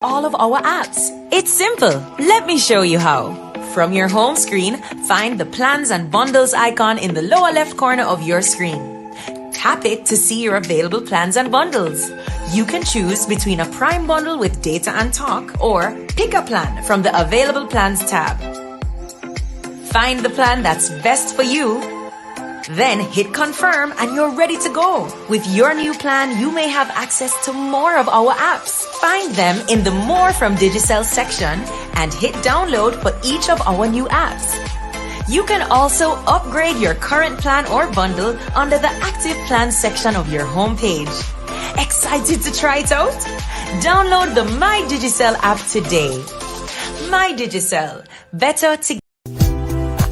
all of our apps. It's simple. Let me show you how. From your home screen, find the plans and bundles icon in the lower left corner of your screen. Tap it to see your available plans and bundles. You can choose between a Prime bundle with data and talk or pick a plan from the Available Plans tab. Find the plan that's best for you. Then hit confirm and you're ready to go. With your new plan, you may have access to more of our apps. Find them in the More from Digicel section and hit download for each of our new apps. You can also upgrade your current plan or bundle under the Active Plans section of your homepage. Excited to try it out? Download the My Digicel app today. My Digicel, better together.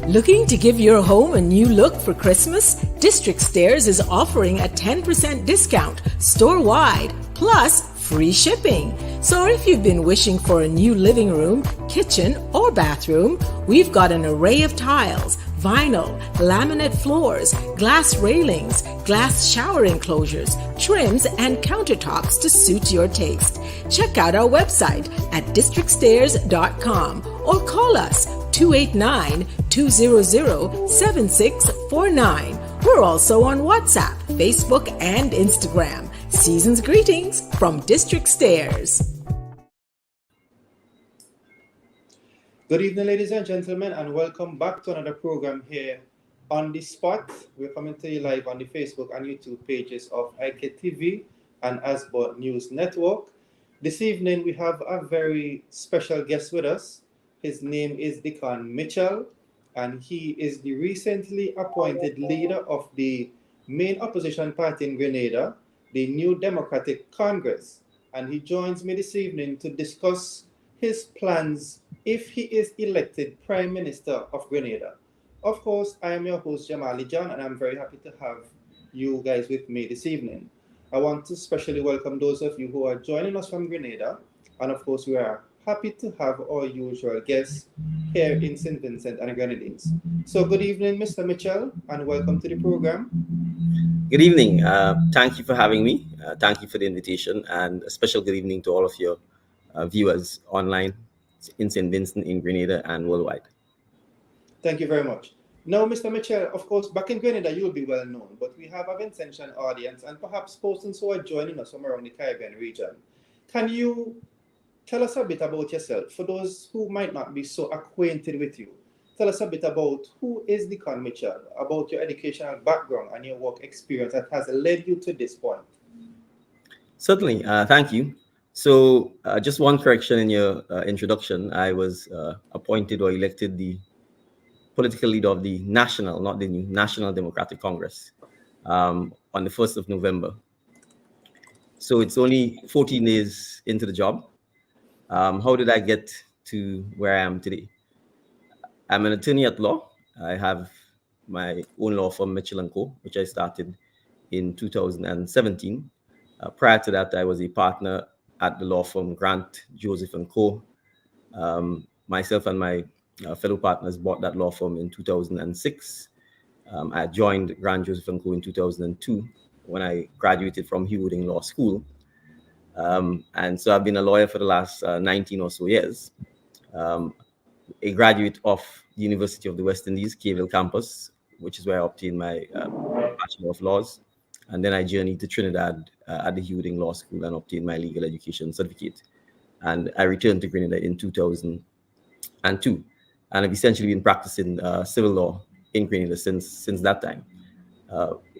Looking to give your home a new look for Christmas? District Stairs is offering a 10% discount store-wide, plus free shipping. So if you've been wishing for a new living room, kitchen, or bathroom, we've got an array of tiles, vinyl, laminate floors, glass railings, glass shower enclosures, trims, and countertops to suit your taste. Check out our website at districtstairs.com or call us 289-200-7649. We're also on WhatsApp, Facebook, and Instagram. Season's greetings from District Stairs. Good evening, ladies and gentlemen, and welcome back to another program here on The Spot. We're coming to you live on the Facebook and YouTube pages of IKTV and Asbot News Network. This evening, we have a very special guest with us. His name is Deacon Mitchell, and he is the recently appointed leader of the main opposition party in Grenada, the New Democratic Congress. And he joins me this evening to discuss his plans if he is elected Prime Minister of Grenada. Of course, I am your host, Jamali John, and I'm very happy to have you guys with me this evening. I want to especially welcome those of you who are joining us from Grenada, and of course, we are happy to have our usual guests here in St. Vincent and Grenadines. So good evening, Mr. Mitchell, and welcome to the program. Good evening. Thank you for having me. Thank you for the invitation, and a special good evening to all of your viewers online in St. Vincent, in Grenada, and worldwide. Thank you very much. Now, Mr. Mitchell, of course, back in Grenada, you will be well known, but we have a Vincentian audience and perhaps persons who are joining us from around the Caribbean region. Can you tell us a bit about yourself? For those who might not be so acquainted with you, tell us a bit about who is Deacon Mitchell, about your educational background and your work experience that has led you to this point. Certainly. Thank you. So just one correction in your introduction. I was appointed or elected the political leader of the national, not the new, National Democratic Congress on the 1st of November. So it's only 14 days into the job. How did I get to where I am today? I'm an attorney at law. I have my own law firm, Mitchell & Co., which I started in 2017. Prior to that, I was a partner at the law firm Grant, Joseph & Co. Myself and my fellow partners bought that law firm in 2006. I joined Grant, Joseph & Co. in 2002 when I graduated from Hugh Wooding Law School. And so I've been a lawyer for the last 19 or so years. A graduate of the University of the West Indies, Cavell campus, which is where I obtained my Bachelor of Laws. And then I journeyed to Trinidad at the Hugh Wooding Law School and obtained my legal education certificate. And I returned to Grenada in 2002. And I've essentially been practicing civil law in Grenada since that time.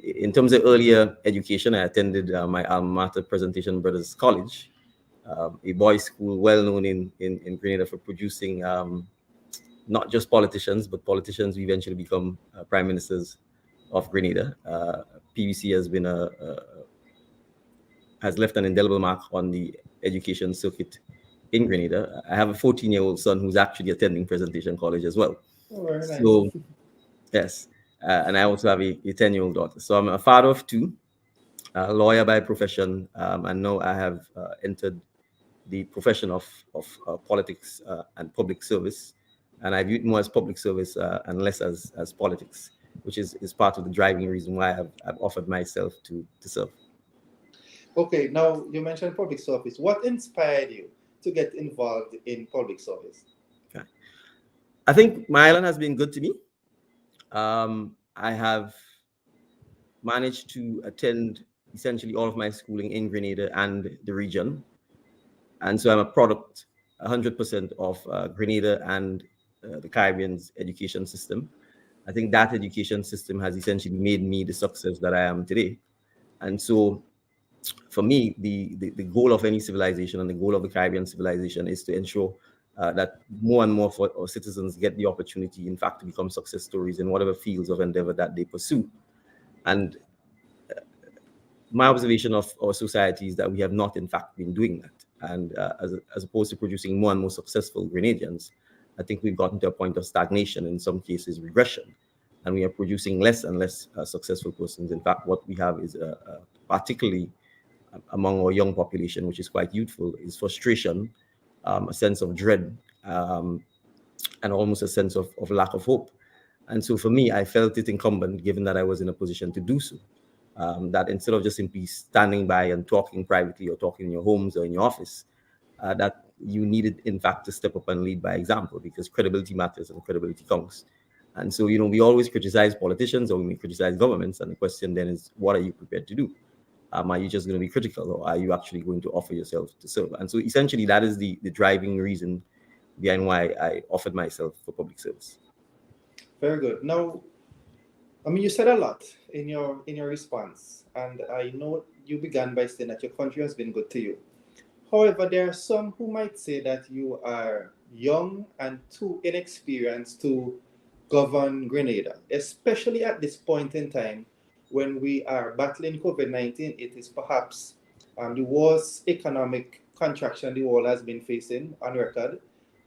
In terms of earlier education, I attended my alma mater, Presentation Brothers College, a boys' school well known in Grenada for producing not just politicians, but politicians who eventually become prime ministers of Grenada. PVC has left an indelible mark on the education circuit in Grenada. I have a 14-year-old son who's actually attending Presentation College as well. Oh, very nice. So, yes. And I also have a 10-year-old daughter. So I'm a father of two, a lawyer by profession, and now I have entered the profession of politics and public service. And I view it more as public service and less as politics, which is part of the driving reason why I've offered myself to serve. Okay, now you mentioned public service. What inspired you to get involved in public service? Okay. I think my island has been good to me. I have managed to attend essentially all of my schooling in Grenada and the region. And so I'm a product 100% of Grenada and the Caribbean's education system. I think that education system has essentially made me the success that I am today. And so for me, the goal of any civilization and the goal of the Caribbean civilization is to ensure that more and more for our citizens get the opportunity, in fact, to become success stories in whatever fields of endeavor that they pursue. And my observation of our society is that we have not, in fact, been doing that. And as opposed to producing more and more successful Grenadians, I think we've gotten to a point of stagnation, in some cases regression, and we are producing less and less successful persons. In fact, what we have is particularly among our young population, which is quite youthful, is frustration, a sense of dread, and almost a sense of lack of hope. And so for me, I felt it incumbent, given that I was in a position to do so, that instead of just simply standing by and talking privately or talking in your homes or in your office, that you needed, in fact, to step up and lead by example, because credibility matters and credibility counts. And so, we always criticize politicians or we may criticize governments. And the question then is, what are you prepared to do? Are you just going to be critical, or are you actually going to offer yourself to serve? And so essentially that is the driving reason behind why I offered myself for public service. Very good. Now, I mean, you said a lot in your response, and I know you began by saying that your country has been good to you. However, there are some who might say that you are young and too inexperienced to govern Grenada, especially at this point in time when we are battling COVID-19. It is perhaps the worst economic contraction the world has been facing on record,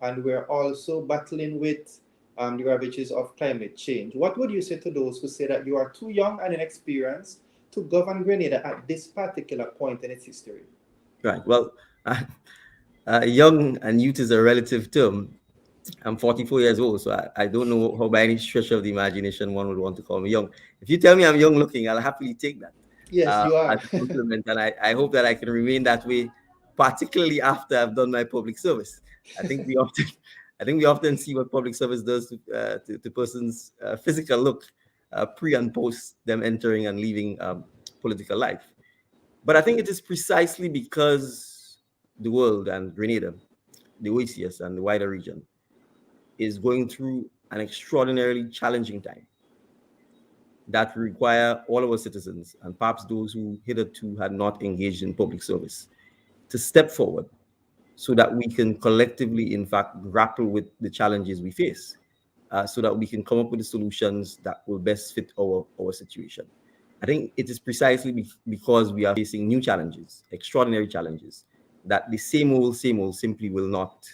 and we're also battling with the ravages of climate change. What would you say to those who say that you are too young and inexperienced to govern Grenada at this particular point in its history? Right. Well, young and youth is a relative term. I'm 44 years old, so I don't know how by any stretch of the imagination one would want to call me young. If you tell me I'm young looking, I'll happily take that Yes, you as are. a compliment, and I hope that I can remain that way, particularly after I've done my public service. I think we often, I think we often see what public service does to person's physical look pre and post them entering and leaving political life. But I think it is precisely because the world and Grenada, the OECS and the wider region, is going through an extraordinarily challenging time that require all of our citizens, and perhaps those who hitherto had not engaged in public service, to step forward so that we can collectively, in fact, grapple with the challenges we face, so that we can come up with the solutions that will best fit our situation. I think it is precisely because we are facing new challenges, extraordinary challenges, that the same old simply will not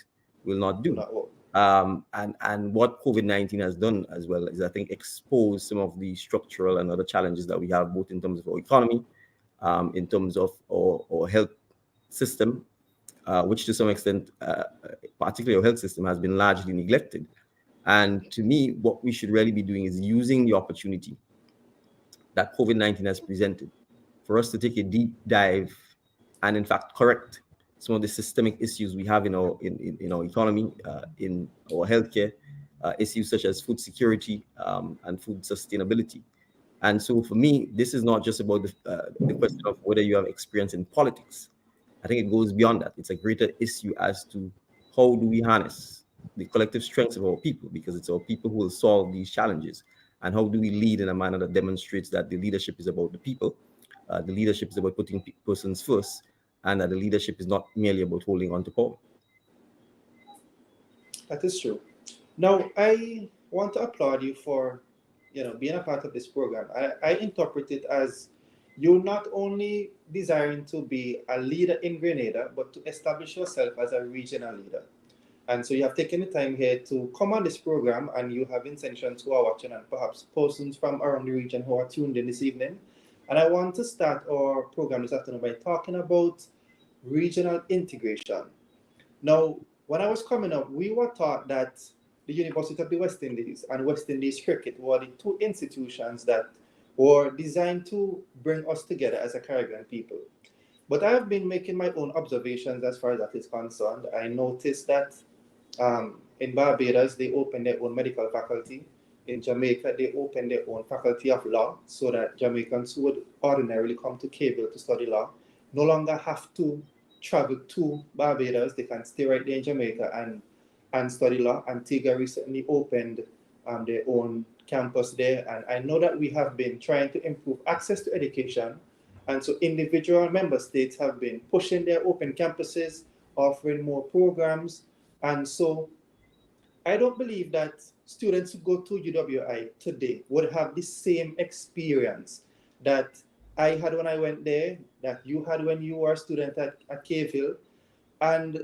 do. And what COVID-19 has done as well is, I think, expose some of the structural and other challenges that we have, both in terms of our economy, in terms of our health system, which to some extent, particularly our health system, has been largely neglected. And to me, what we should really be doing is using the opportunity that COVID-19 has presented for us to take a deep dive and, in fact, correct some of the systemic issues we have in our economy, in our healthcare, issues such as food security and food sustainability. And so for me, this is not just about the question of whether you have experience in politics. I think it goes beyond that. It's a greater issue as to how do we harness the collective strengths of our people, because it's our people who will solve these challenges. And how do we lead in a manner that demonstrates that the leadership is about the people, the leadership is about putting persons first, and that the leadership is not merely about holding on to power. That is true. Now, I want to applaud you for, being a part of this program. I interpret it as you not only desiring to be a leader in Grenada, but to establish yourself as a regional leader. And so you have taken the time here to come on this program, and you have intentions who are watching, and perhaps persons from around the region who are tuned in this evening. And I want to start our program this afternoon by talking about regional integration. Now, when I was coming up, we were taught that the University of the West Indies and West Indies Cricket were the two institutions that were designed to bring us together as a Caribbean people. But I have been making my own observations as far as that is concerned. I noticed that in Barbados, they opened their own medical faculty. In Jamaica, they opened their own faculty of law so that Jamaicans who would ordinarily come to Cable to study law no longer have to travel to Barbados. They can stay right there in Jamaica and study law. Antigua recently opened their own campus there. And I know that we have been trying to improve access to education. And so individual member states have been pushing their open campuses, offering more programs. And so I don't believe that students who go to UWI today would have the same experience that I had when I went there, that you had when you were a student at Cave Hill. And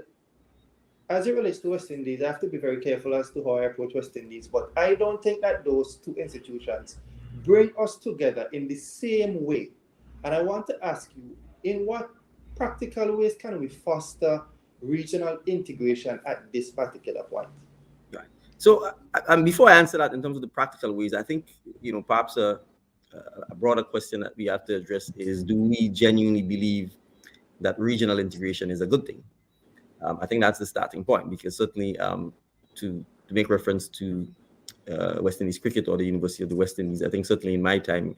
as it relates to West Indies, I have to be very careful as to how I approach West Indies, but I don't think that those two institutions bring us together in the same way. And I want to ask you, in what practical ways can we foster regional integration at this particular point? Right. So, before I answer that in terms of the practical ways, I think, perhaps a broader question that we have to address is: do we genuinely believe that regional integration is a good thing? I think that's the starting point, because certainly to make reference to West Indies cricket or the University of the West Indies, I think certainly in my time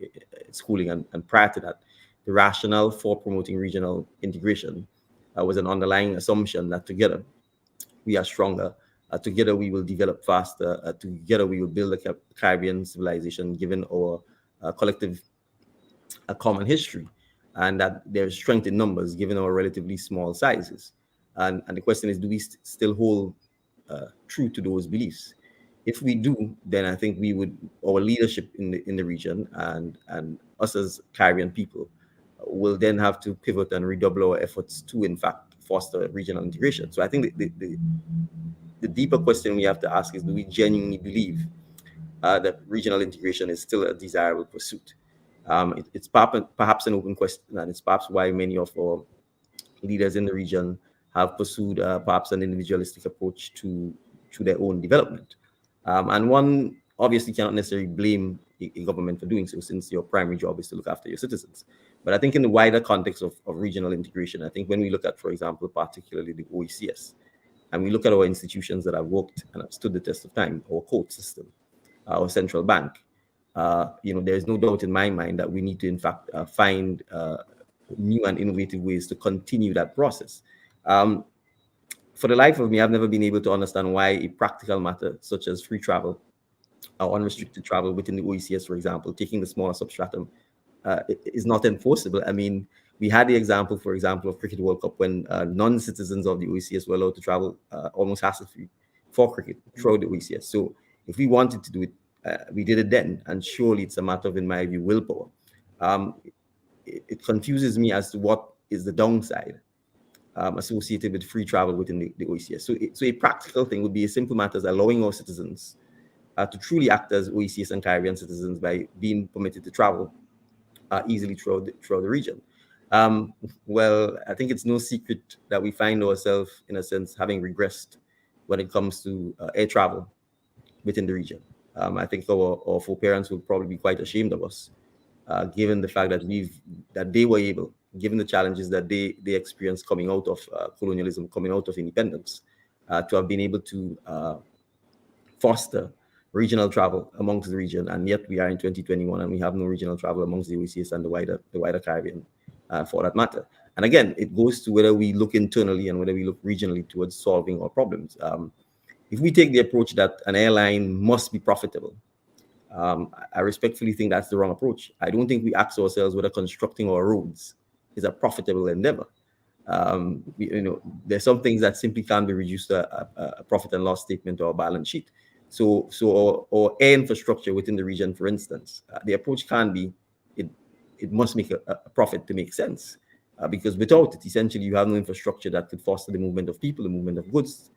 schooling and prior to that, the rationale for promoting regional integration was an underlying assumption that together we are stronger, together we will develop faster, together we will build a Caribbean civilization given our collective common history, and that there's strength in numbers given our relatively small sizes. And the question is, do we still hold true to those beliefs? If we do, then I think our leadership in the region and us as Caribbean people will then have to pivot and redouble our efforts to, in fact, foster regional integration. So I think the deeper question we have to ask is: do we genuinely believe that regional integration is still a desirable pursuit? It's perhaps an open question, and it's perhaps why many of our leaders in the region have pursued perhaps an individualistic approach to their own development. And one obviously cannot necessarily blame a government for doing so, since your primary job is to look after your citizens. But I think in the wider context of regional integration, I think when we look at, for example, particularly the OECS, and we look at our institutions that have worked and have stood the test of time, our court system, our central bank, there is no doubt in my mind that we need to, in fact, find new and innovative ways to continue that process. For the life of me, I've never been able to understand why a practical matter such as free travel or unrestricted travel within the OECS, for example, taking the smaller substratum, is not enforceable. I mean, we had the example, for example, of Cricket World Cup when non-citizens of the OECS were allowed to travel almost hassle-free for cricket throughout the OECS. So if we wanted to do it, we did it then, and surely it's a matter of, in my view, willpower. It confuses me as to what is the downside associated with free travel within the OECS. So a practical thing would be a simple matter as allowing our citizens to truly act as OECS and Caribbean citizens by being permitted to travel easily throughout the region. Well, I think it's no secret that we find ourselves, in a sense, having regressed when it comes to air travel within the region. I think our foreparents would probably be quite ashamed of us, given the fact that they were able, given the challenges that they experienced coming out of colonialism, coming out of independence, to have been able to foster regional travel amongst the region. And yet we are in 2021 and we have no regional travel amongst the OECS and the wider Caribbean, for that matter. And again, it goes to whether we look internally and whether we look regionally towards solving our problems. If we take the approach that an airline must be profitable, I respectfully think that's the wrong approach. I don't think we ask ourselves whether constructing our roads is a profitable endeavor. There's some things that simply can't be reduced to a profit and loss statement or a balance sheet. So our air infrastructure within the region, for instance, the approach can be it must make a profit to make sense, because without it, essentially, you have no infrastructure that could foster the movement of people, the movement of goods,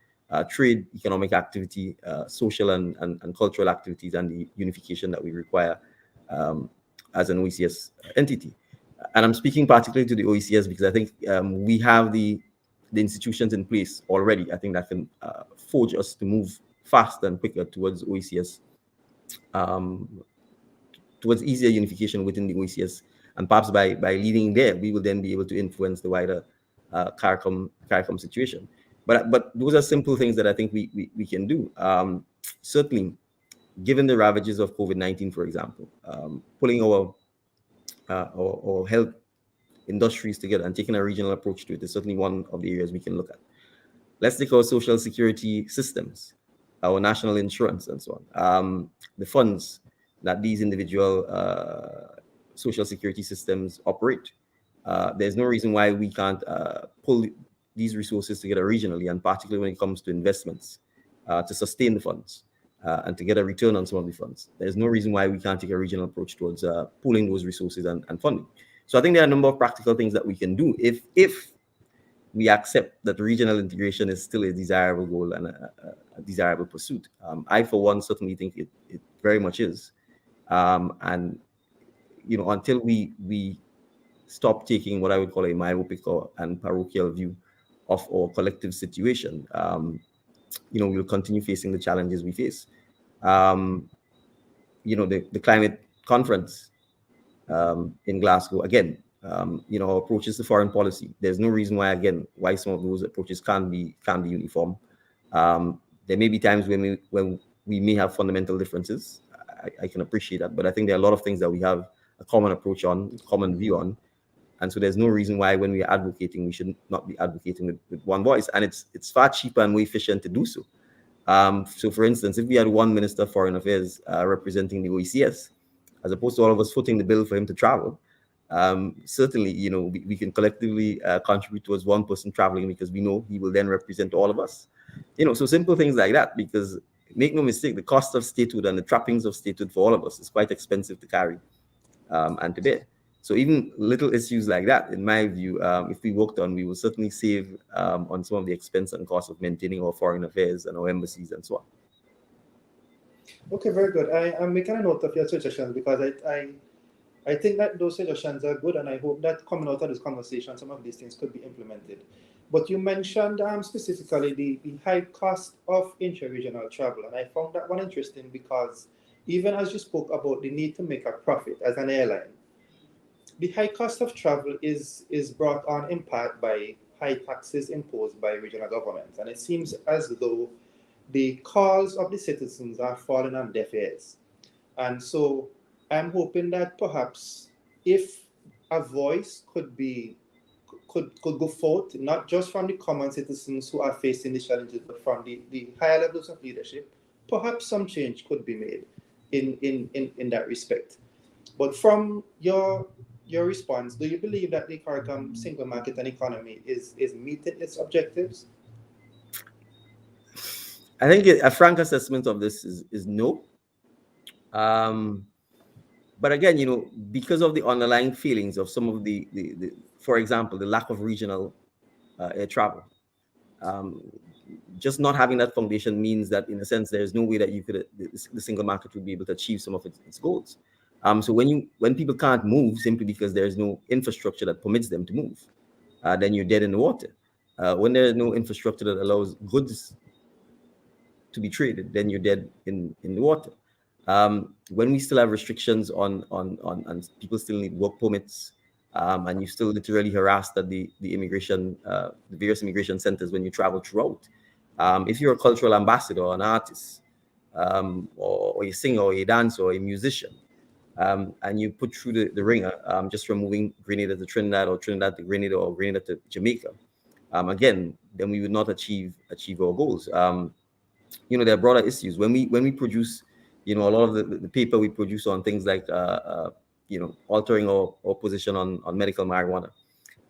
trade, economic activity, social and cultural activities, and the unification that we require as an OECS entity. And I'm speaking particularly to the OECS because I think we have the institutions in place already, I think, that can forge us to move faster and quicker towards OECS, towards easier unification within the OECS And perhaps by leading there, we will then be able to influence the wider CARICOM situation. But those are simple things that I think we can do. Certainly, given the ravages of COVID-19, for example, pulling our health industries together and taking a regional approach to it is certainly one of the areas we can look at. Let's take our social security systems, our national insurance, and so on. The funds that these individual social security systems operate. There's no reason why we can't pull these resources together regionally, and particularly when it comes to investments to sustain the funds and to get a return on some of the funds. There's no reason why we can't take a regional approach towards pooling those resources and funding. So I think there are a number of practical things that we can do if we accept that regional integration is still a desirable goal and a desirable pursuit. I, for one, certainly think it very much is. And, until we stop taking what I would call a myopic and parochial view of our collective situation, we'll continue facing the challenges we face. The climate conference in Glasgow, again, our approaches to foreign policy. There's no reason why some of those approaches can't be uniform. There may be times when we may have fundamental differences. I can appreciate that, but I think there are a lot of things that we have a common approach on, common view on, and so there's no reason why when we are advocating, we should not be advocating with one voice. And it's far cheaper and more efficient to do so. So, for instance, if we had one Minister of Foreign Affairs representing the OECS, as opposed to all of us footing the bill for him to travel, certainly, we can collectively contribute towards one person traveling, because we know he will then represent all of us. So simple things like that, because make no mistake, the cost of statehood and the trappings of statehood for all of us is quite expensive to carry and to bear. So even little issues like that, in my view, if we worked on, we will certainly save on some of the expense and cost of maintaining our foreign affairs and our embassies and so on. Okay, very good. I'm making a note of your suggestions, because I think that those suggestions are good, and I hope that coming out of this conversation, some of these things could be implemented. But you mentioned specifically the high cost of intra-regional travel, and I found that one interesting, because even as you spoke about the need to make a profit as an airline, the high cost of travel is brought on in part by high taxes imposed by regional governments, and it seems as though the calls of the citizens are falling on deaf ears. And so I'm hoping that perhaps if a voice could go forth, not just from the common citizens who are facing the challenges, but from the higher levels of leadership, perhaps some change could be made in that respect. But from your response, do you believe that the CARICOM single market and economy is meeting its objectives? I think a frank assessment of this is no. But again, because of the underlying feelings of some of the for example, the lack of regional air travel, just not having that foundation means that, in a sense, there's no way that the single market would be able to achieve some of its goals. So when people can't move simply because there's no infrastructure that permits them to move, then you're dead in the water. When there is no infrastructure that allows goods to be traded, then you're dead in the water. When we still have restrictions on and people still need work permits, and you still literally harassed at the various immigration centers when you travel throughout. If you're a cultural ambassador or an artist, or a singer or a dancer or a musician, and you put through the ringer just from moving Grenada to Trinidad or Trinidad to Grenada or Grenada to Jamaica, again, then we would not achieve our goals. There are broader issues. When we produce, a lot of the paper we produce on things like, altering our position on medical marijuana,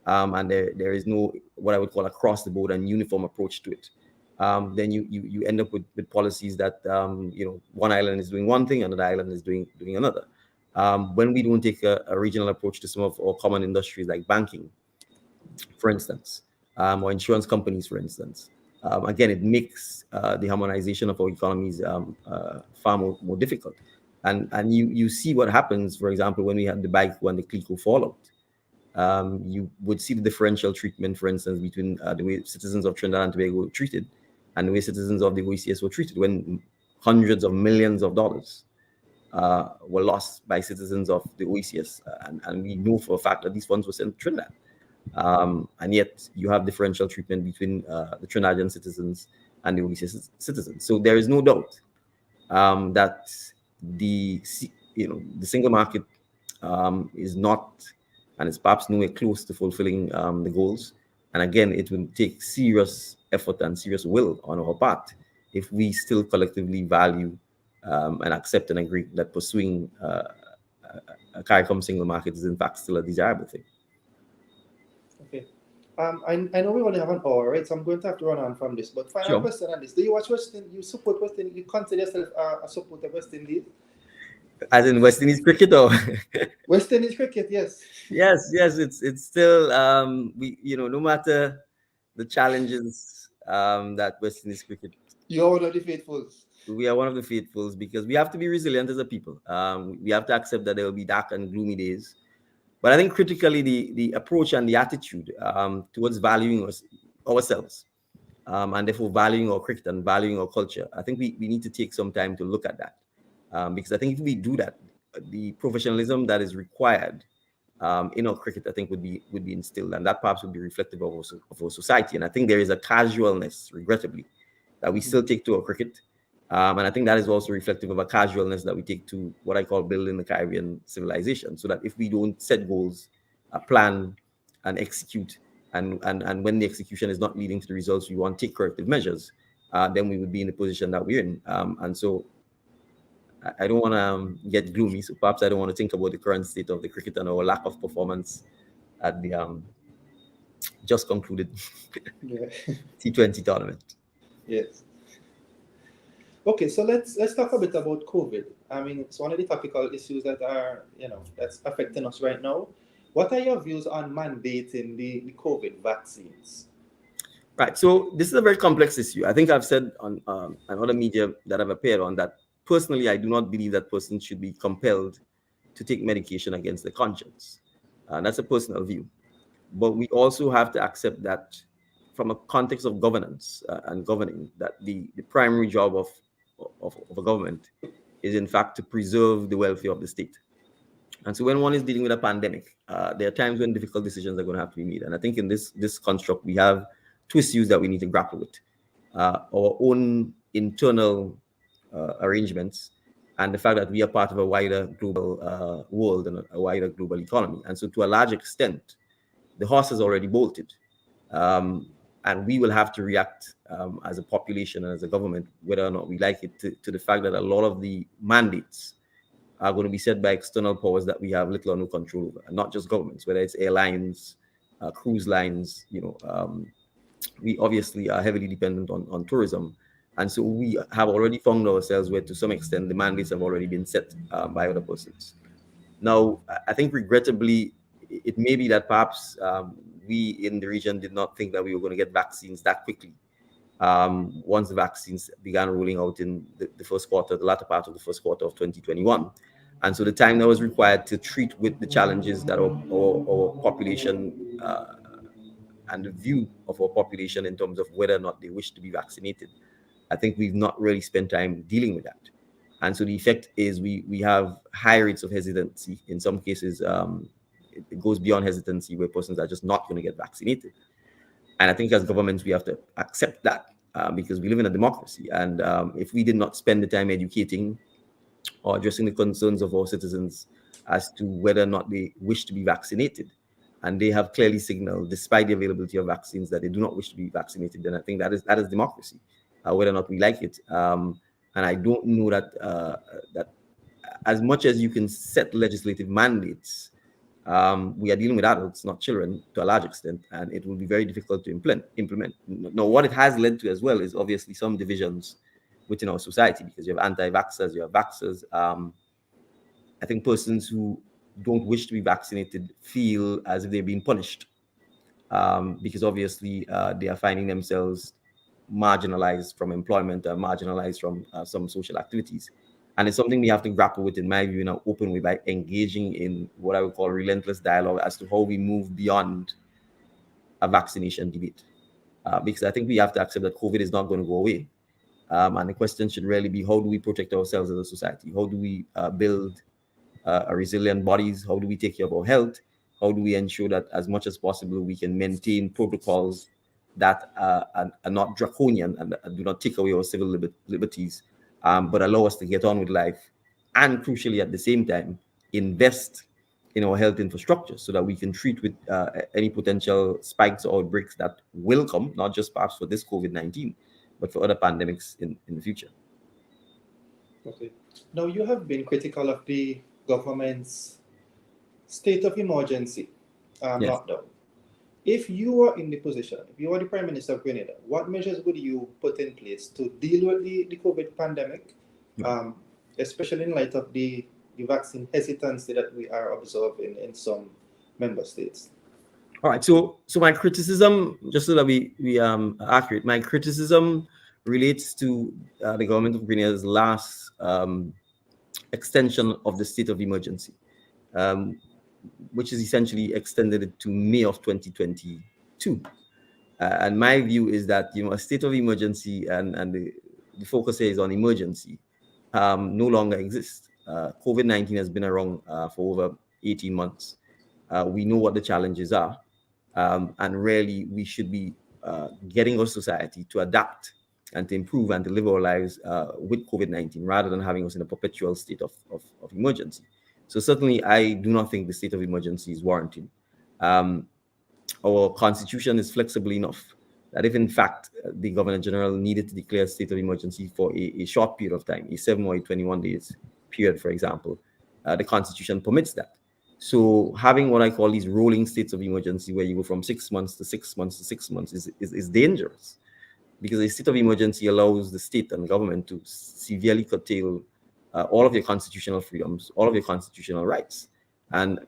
and there is no, what I would call, across the board and uniform approach to it. Then you end up with policies that, one island is doing one thing, another island is doing another. When we don't take a regional approach to some of our common industries like banking, for instance, or insurance companies, for instance, again, it makes the harmonization of our economies far more difficult. And you see what happens, for example, when we had the BICO and the CLICO fallout. You would see the differential treatment, for instance, between the way citizens of Trinidad and Tobago were treated and the way citizens of the OECS were treated, when hundreds of millions of dollars were lost by citizens of the OECS, and we know for a fact that these funds were sent to Trinidad. And yet you have differential treatment between the Trinidadian citizens and the OECS citizens. So there is no doubt that the the single market is not, and is perhaps nowhere close to fulfilling the goals. And again, it will take serious effort and serious will on our part if we still collectively value and accept and agree that pursuing a CARICOM single market is in fact still a desirable thing. Okay. I know we only have an hour, right? So I'm going to have to run on from this. But final question on this: do you watch West Indies? You support West Indies? You consider yourself a supporter of West Indies? As in West Indies cricket, or West Indies cricket? Yes. Yes. It's still no matter the challenges that West Indies cricket. You're one of the faithfuls. We are one of the faithfuls because we have to be resilient as a people. We have to accept that there will be dark and gloomy days. But I think critically, the approach and the attitude towards valuing ourselves and therefore valuing our cricket and valuing our culture, I think we need to take some time to look at that. Because I think if we do that, the professionalism that is required in our cricket, I think would be instilled, and that perhaps would be reflective of our society. And I think there is a casualness, regrettably, that we still take to our cricket. And I think that is also reflective of a casualness that we take to what I call building the Caribbean civilization, so that if we don't set goals, plan, and execute, and when the execution is not leading to the results we want, take corrective measures, then we would be in the position that we're in. And so I don't want to get gloomy, so perhaps I don't want to think about the current state of the cricket and our lack of performance at the just concluded T20 tournament. Yes. Okay, so let's talk a bit about COVID. I mean, it's one of the topical issues that are, that's affecting us right now. What are your views on mandating the COVID vaccines? Right. So this is a very complex issue. I think I've said on other media that I've appeared on that personally, I do not believe that persons should be compelled to take medication against their conscience. That's a personal view. But we also have to accept that from a context of governance and governing, that the primary job of a government is in fact to preserve the welfare of the state. And so when one is dealing with a pandemic, there are times when difficult decisions are going to have to be made. And I think in this construct, we have two issues that we need to grapple with. Our own internal arrangements and the fact that we are part of a wider global world and a wider global economy. And so to a large extent, the horse has already bolted. And we will have to react as a population and as a government, whether or not we like it, to the fact that a lot of the mandates are going to be set by external powers that we have little or no control over, and not just governments, whether it's airlines, cruise lines. We obviously are heavily dependent on tourism. And so we have already found ourselves where, to some extent, the mandates have already been set by other persons. Now, I think regrettably, it may be that perhaps we in the region did not think that we were going to get vaccines that quickly. Once the vaccines began rolling out in the first quarter, the latter part of the first quarter of 2021. And so the time that was required to treat with the challenges that our population and the view of our population in terms of whether or not they wish to be vaccinated, I think we've not really spent time dealing with that. And so the effect is we have high rates of hesitancy. In some cases, it goes beyond hesitancy, where persons are just not going to get vaccinated. And I think as governments, we have to accept that because we live in a democracy. And if we did not spend the time educating or addressing the concerns of our citizens as to whether or not they wish to be vaccinated, and they have clearly signaled, despite the availability of vaccines, that they do not wish to be vaccinated, then I think that is democracy, whether or not we like it. And I don't know that as much as you can set legislative mandates, we are dealing with adults, not children, to a large extent, and it will be very difficult to implement. Now, what it has led to as well is obviously some divisions within our society, because you have anti-vaxxers, you have vaxxers. I think persons who don't wish to be vaccinated feel as if they're being punished because obviously they are finding themselves marginalized from employment, marginalized from some social activities. And it's something we have to grapple with, in my view, in an open way, by engaging in what I would call relentless dialogue as to how we move beyond a vaccination debate. Because I think we have to accept that COVID is not going to go away. And the question should really be, how do we protect ourselves as a society? How do we build a resilient bodies? How do we take care of our health? How do we ensure that as much as possible we can maintain protocols that are not draconian and do not take away our civil liberties, but allow us to get on with life, and crucially at the same time invest in our health infrastructure so that we can treat with any potential spikes or outbreaks that will come, not just perhaps for this COVID-19, but for other pandemics in the future. Okay. Now, you have been critical of the government's state of emergency Yes. lockdown. If you were in the position, if you were the Prime Minister of Grenada, what measures would you put in place to deal with the COVID pandemic, especially in light of the vaccine hesitancy that we are observing in some member states? All right. So my criticism, just so that we are accurate, my criticism relates to the government of Grenada's last extension of the state of emergency, which is essentially extended it to May of 2022. And my view is that a state of emergency and the focus here is on emergency no longer exists. COVID-19 has been around for over 18 months. We know what the challenges are, and really we should be getting our society to adapt and to improve and to live our lives with COVID-19 rather than having us in a perpetual state of emergency. So certainly I do not think the state of emergency is warranted. Our constitution is flexible enough that if in fact the Governor General needed to declare a state of emergency for a short period of time, a 7 or a 21 days period, for example, the constitution permits that. So having what I call these rolling states of emergency, where you go from 6 months to 6 months to 6 months, is dangerous, because a state of emergency allows the state and government to severely curtail all of your constitutional freedoms, all of your constitutional rights. And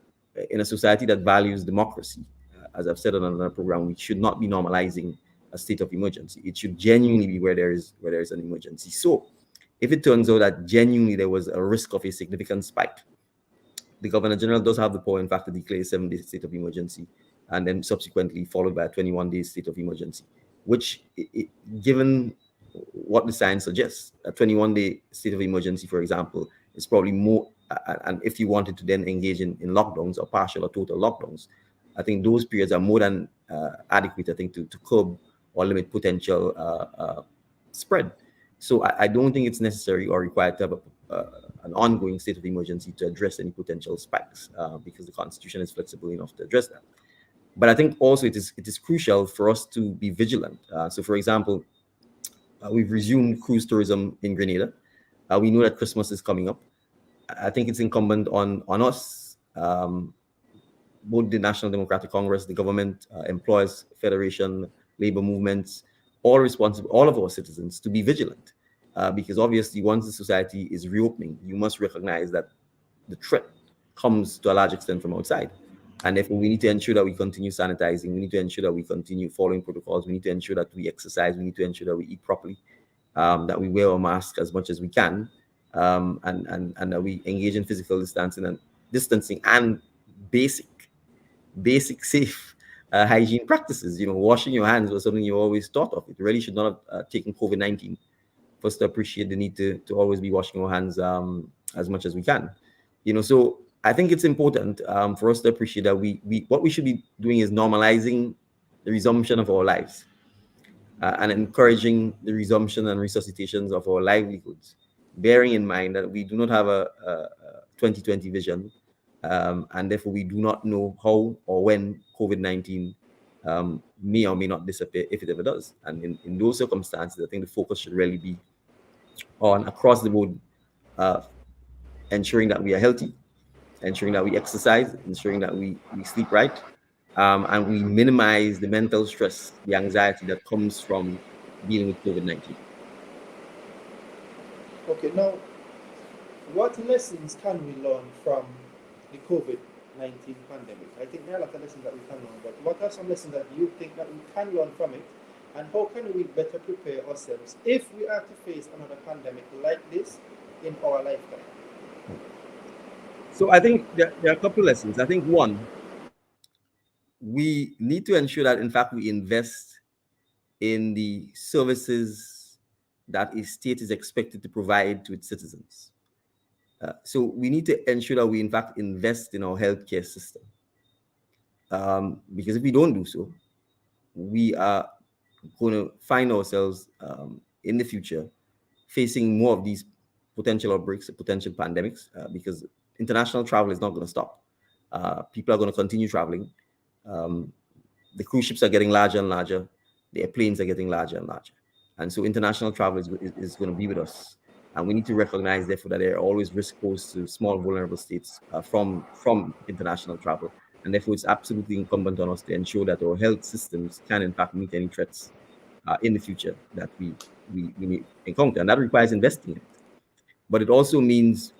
in a society that values democracy, as I've said on another program, we should not be normalizing a state of emergency. It should genuinely be where there is an emergency. So if it turns out that genuinely there was a risk of a significant spike, the Governor General does have the power, in fact, to declare a 7-day state of emergency, and then subsequently followed by a 21-day state of emergency, which, given what the science suggests, a 21-day state of emergency, for example, is probably more, and if you wanted to then engage in lockdowns or partial or total lockdowns, I think those periods are more than adequate, I think, to curb or limit potential spread. So I don't think it's necessary or required to have an ongoing state of emergency to address any potential spikes, because the Constitution is flexible enough to address that. But I think also it is crucial for us to be vigilant. So, for example, we've resumed cruise tourism in Grenada. We know that Christmas is coming up. I think it's incumbent on us, both the National Democratic Congress, the government, employers, federation, labor movements, all responsible, all of our citizens, to be vigilant. Because obviously, once the society is reopening, you must recognize that the threat comes to a large extent from outside. And therefore, we need to ensure that we continue sanitizing. We need to ensure that we continue following protocols. We need to ensure that we exercise. We need to ensure that we eat properly, that we wear our mask as much as we can, and that we engage in physical distancing and basic safe hygiene practices. Washing your hands was something you always thought of. It really should not have taken COVID-19 for us to appreciate the need to always be washing our hands as much as we can. So I think it's important for us to appreciate that what we should be doing is normalizing the resumption of our lives and encouraging the resumption and resuscitations of our livelihoods, bearing in mind that we do not have a 2020 vision, and therefore we do not know how or when COVID-19 may or may not disappear, if it ever does. And in those circumstances, I think the focus should really be on, across the board, ensuring that we are healthy, ensuring that we exercise, ensuring that we sleep right, and we minimize the mental stress, the anxiety that comes from dealing with COVID-19. Okay, now, what lessons can we learn from the COVID-19 pandemic? I think there are a lot of lessons that we can learn, but what are some lessons that you think that we can learn from it, and how can we better prepare ourselves if we are to face another pandemic like this in our lifetime? So I think there are a couple of lessons. I think one, we need to ensure that in fact we invest in the services that a state is expected to provide to its citizens. So we need to ensure that we, in fact, invest in our healthcare system. Because if we don't do so, we are going to find ourselves in the future facing more of these potential outbreaks, potential pandemics, because international travel is not going to stop. People are going to continue traveling. The cruise ships are getting larger and larger. The airplanes are getting larger and larger. And so international travel is going to be with us. And we need to recognize, therefore, that there are always risk posed to small, vulnerable states from international travel. And therefore, it's absolutely incumbent on us to ensure that our health systems can, in fact, meet any threats in the future that we may encounter. And that requires investing in it. But it also means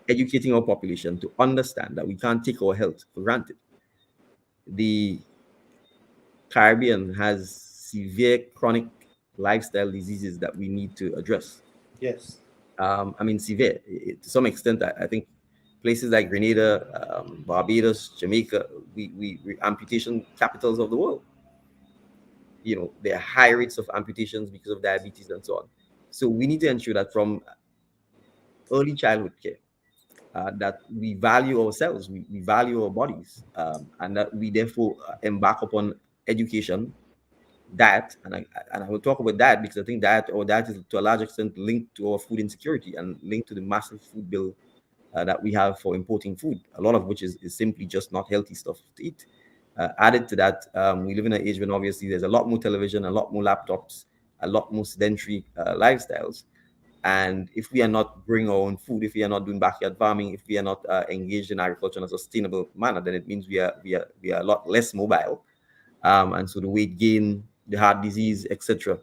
educating our population to understand that we can't take our health for granted. The Caribbean has severe chronic lifestyle diseases that we need to address. Yes. I mean, severe. To some extent, I think places like Grenada, Barbados, Jamaica, we amputation capitals of the world. You know, there are high rates of amputations because of diabetes and so on. So we need to ensure that from early childhood care, that we value ourselves, we value our bodies, and that we therefore embark upon education, diet, and I will talk about that because I think that is to a large extent linked to our food insecurity and linked to the massive food bill that we have for importing food, a lot of which is simply just not healthy stuff to eat. Added to that, we live in an age when obviously there's a lot more television, a lot more laptops, a lot more sedentary lifestyles. And if we are not growing our own food, if we are not doing backyard farming, if we are not engaged in agriculture in a sustainable manner, then it means we are a lot less mobile. And so the weight gain, the heart disease, etc.,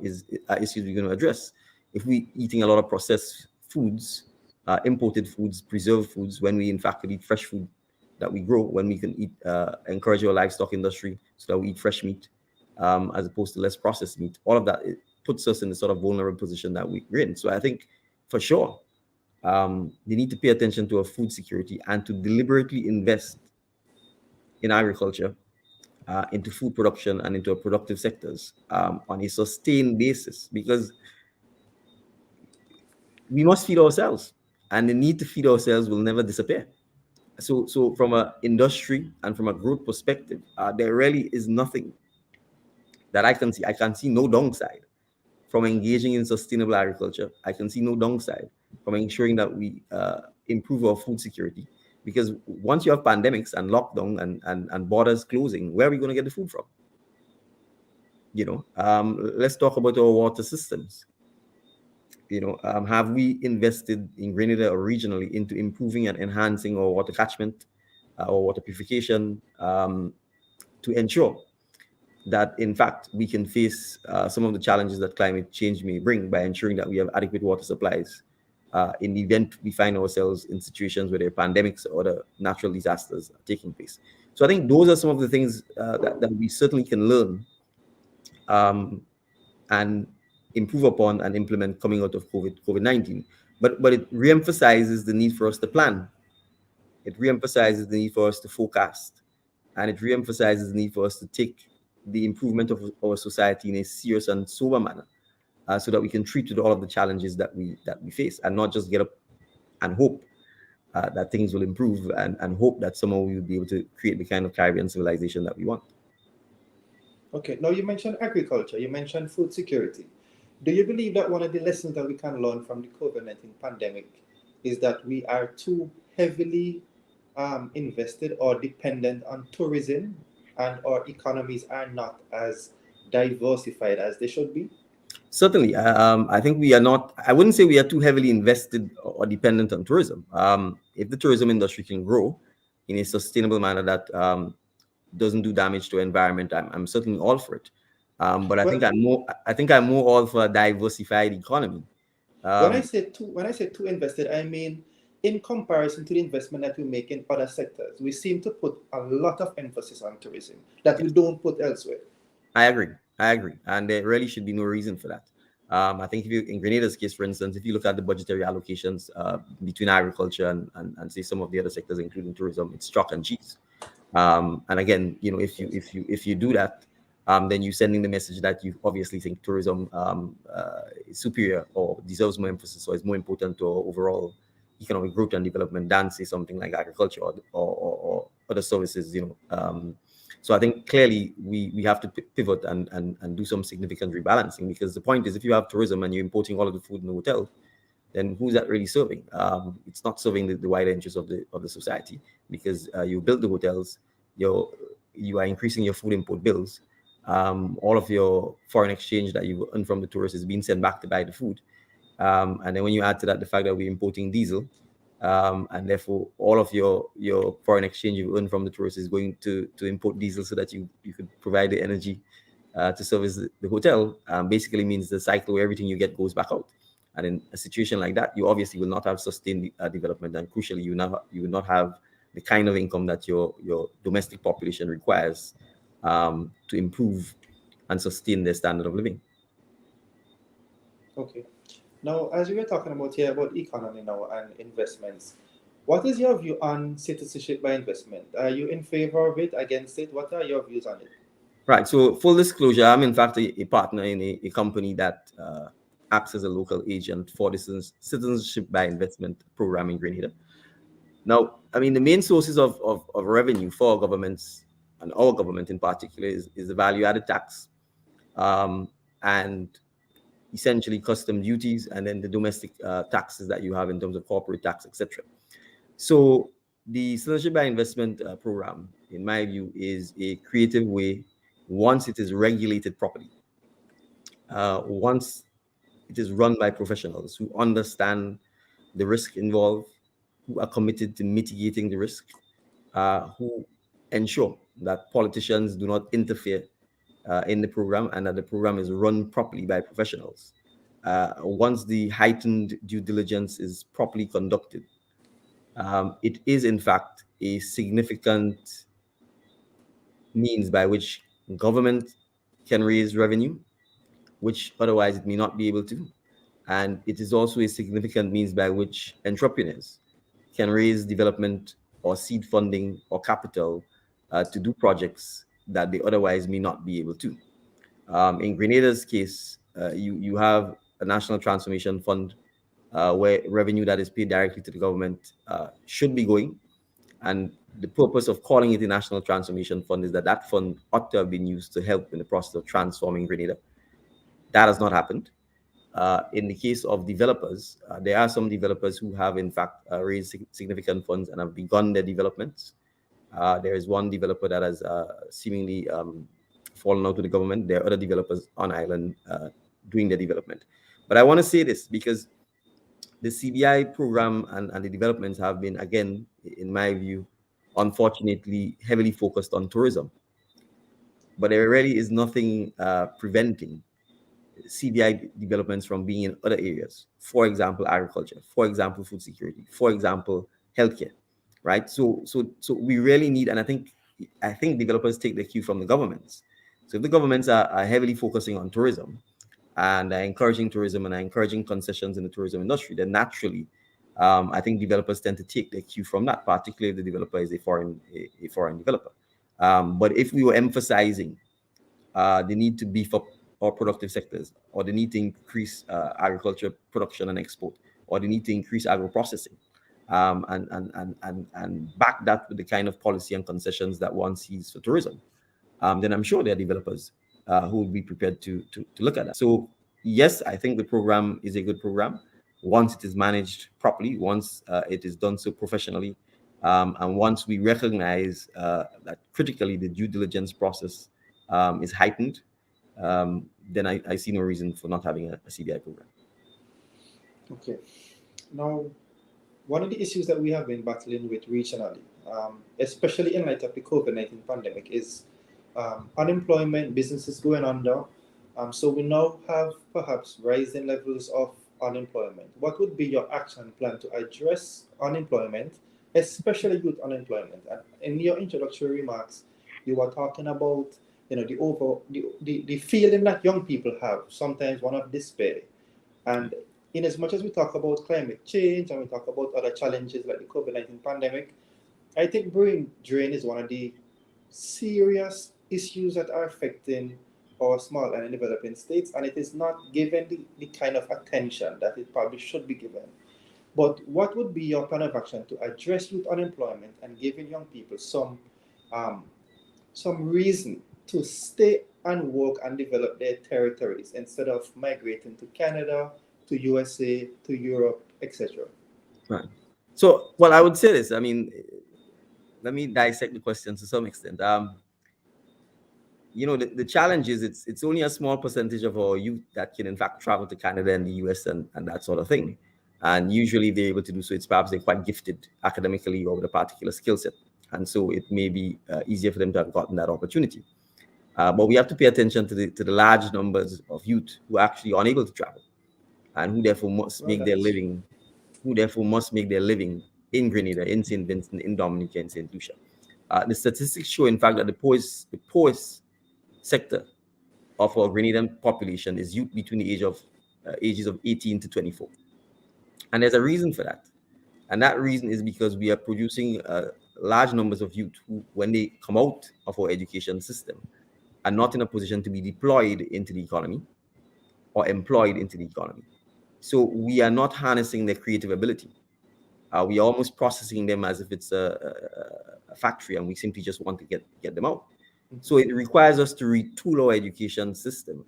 is issues we're going to address. If we eating a lot of processed foods, imported foods, preserved foods, when we in fact could eat fresh food that we grow, when we can eat, encourage our livestock industry so that we eat fresh meat as opposed to less processed meat, all of that, it puts us in the sort of vulnerable position that we're in. So I think for sure, they need to pay attention to our food security and to deliberately invest in agriculture, into food production and into productive sectors on a sustained basis, because we must feed ourselves, and the need to feed ourselves will never disappear. So from an industry and from a growth perspective, there really is nothing that I can see. I can see no downside from engaging in sustainable agriculture. I can see no downside from ensuring that we improve our food security. Because once you have pandemics and lockdown and borders closing, where are we going to get the food from? You know, let's talk about our water systems. You know, have we invested in Grenada or regionally into improving and enhancing our water catchment, our water purification, to ensure that, in fact, we can face some of the challenges that climate change may bring by ensuring that we have adequate water supplies in the event we find ourselves in situations where there are pandemics or other natural disasters taking place. So I think those are some of the things that we certainly can learn and improve upon and implement coming out of COVID-19. But it reemphasizes the need for us to plan. It reemphasizes the need for us to forecast. And it reemphasizes the need for us to take the improvement of our society in a serious and sober manner, so that we can treat with all of the challenges that we face, and not just get up and hope that things will improve and hope that somehow we will be able to create the kind of Caribbean civilization that we want. Okay, now you mentioned agriculture, you mentioned food security. Do you believe that one of the lessons that we can learn from the COVID-19 pandemic is that we are too heavily invested or dependent on tourism, and our economies are not as diversified as they should be? Certainly. I think we are not, I wouldn't say we are too heavily invested or dependent on tourism. If the tourism industry can grow in a sustainable manner that doesn't do damage to the environment, I'm certainly all for it. But I think I'm more all for a diversified economy. When I say too invested, I mean in comparison to the investment that we make in other sectors, we seem to put a lot of emphasis on tourism that we don't put elsewhere. I agree, and there really should be no reason for that. I think if you, in Grenada's case, for instance, if you look at the budgetary allocations between agriculture and say some of the other sectors, including tourism, it's chalk and cheese. And again, you know, if you do that, then you're sending the message that you obviously think tourism is superior or deserves more emphasis or is more important to our overall economic growth and development than, say, something like agriculture or other services, so I think clearly we have to pivot and do some significant rebalancing, because the point is, if you have tourism and you're importing all of the food in the hotel, then who's that really serving? It's not serving the wider interests of the society, because you build the hotels, you are increasing your food import bills. All of your foreign exchange that you earn from the tourists is being sent back to buy the food. And then when you add to that the fact that we're importing diesel, and therefore all of your foreign exchange you earn from the tourists is going to import diesel so that you could provide the energy to service the hotel, basically means the cycle where everything you get goes back out. And in a situation like that, you obviously will not have sustained development, and crucially, you will not have the kind of income that your domestic population requires to improve and sustain their standard of living. Okay. Now, as we were talking about here about economy now and investments, what is your view on citizenship by investment? Are you in favor of it, against it? What are your views on it? Right. So, full disclosure, I'm in fact a partner in a company that acts as a local agent for the Citizenship by Investment program in Grenada. Now, I mean, the main sources of revenue for governments, and our government in particular, is the value-added tax, and essentially custom duties, and then the domestic taxes that you have in terms of corporate tax, etc. So the Citizenship by Investment program, in my view, is a creative way, once it is regulated properly, once it is run by professionals who understand the risk involved, who are committed to mitigating the risk, who ensure that politicians do not interfere in the program, and that the program is run properly by professionals. Once the heightened due diligence is properly conducted, it is in fact a significant means by which government can raise revenue, which otherwise it may not be able to. And it is also a significant means by which entrepreneurs can raise development or seed funding or capital to do projects that they otherwise may not be able to. In Grenada's case, you have a national transformation fund where revenue that is paid directly to the government should be going. And the purpose of calling it a national transformation fund is that that fund ought to have been used to help in the process of transforming Grenada. That has not happened. In the case of developers, there are some developers who have in fact raised significant funds and have begun their developments. There is one developer that has seemingly fallen out to the government. There are other developers on island doing their development. But I want to say this because the CBI program and the developments have been, again, in my view, unfortunately, heavily focused on tourism. But there really is nothing preventing CBI developments from being in other areas. For example, agriculture. For example, food security. For example, healthcare. Right. So we really need, and I think developers take the cue from the governments. So if the governments are heavily focusing on tourism and are encouraging tourism and are encouraging concessions in the tourism industry, then naturally, I think developers tend to take their cue from that, particularly if the developer is a foreign developer. But if we were emphasizing the need to beef up our productive sectors, or the need to increase agriculture production and export, or the need to increase agro processing, and back that with the kind of policy and concessions that one sees for tourism, then I'm sure there are developers who will be prepared to look at that. So yes, I think the program is a good program once it is managed properly, once it is done so professionally, and once we recognize that critically the due diligence process is heightened, then I see no reason for not having a CBI program. Okay. Now, one of the issues that we have been battling with regionally, especially in light of the COVID-19 pandemic, is unemployment, businesses going under. So we now have perhaps rising levels of unemployment. What would be your action plan to address unemployment, especially youth unemployment? And in your introductory remarks, you were talking about the feeling that young people have, sometimes one of despair. And in as much as we talk about climate change and we talk about other challenges like the COVID-19 pandemic, I think brain drain is one of the serious issues that are affecting our small and developing states, and it is not given the kind of attention that it probably should be given. But what would be your plan of action to address youth unemployment and giving young people um, some reason to stay and work and develop their territories instead of migrating to Canada, to USA, to Europe, etc.? Right. So, well, I would say this. I mean, let me dissect the question to some extent. The challenge is it's only a small percentage of our youth that can in fact travel to Canada and the US and that sort of thing. And usually they're able to do so. It's perhaps they're quite gifted academically or with a particular skill set. And so it may be easier for them to have gotten that opportunity. But we have to pay attention to the large numbers of youth who are actually unable to travel and who therefore must make their living, in Grenada, in St. Vincent, in Dominica, and St. Lucia. The statistics show, in fact, that the poorest sector of our Grenadian population is youth between the ages of 18 to 24. And there's a reason for that. And that reason is because we are producing large numbers of youth who, when they come out of our education system, are not in a position to be deployed into the economy or employed into the economy. So we are not harnessing their creative ability. We are almost processing them as if it's a factory, and we simply just want to get them out. So it requires us to retool our education system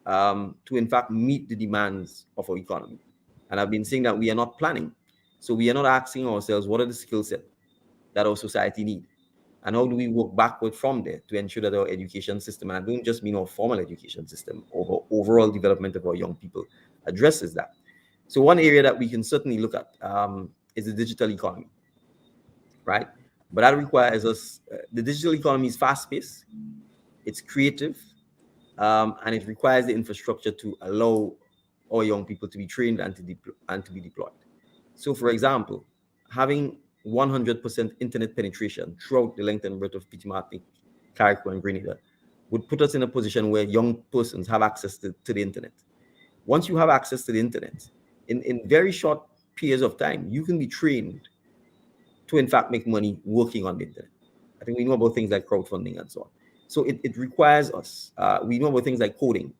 to, in fact, meet the demands of our economy. And I've been saying that we are not planning. So we are not asking ourselves, what are the skill sets that our society need? And how do we work backward from there to ensure that our education system, and I don't just mean our formal education system, or overall development of our young people, addresses that. So one area that we can certainly look at is the digital economy, right? But that requires us, the digital economy is fast-paced, it's creative, and it requires the infrastructure to allow our young people to be trained and to be deployed. So, for example, having 100% internet penetration throughout the length and breadth of Petit Martinique, Carriacou, and Grenada would put us in a position where young persons have access to the internet. Once you have access to the internet, in very short periods of time, you can be trained to, in fact, make money working on the internet. I think we know about things like crowdfunding and so on. So it requires us. We know about things like coding,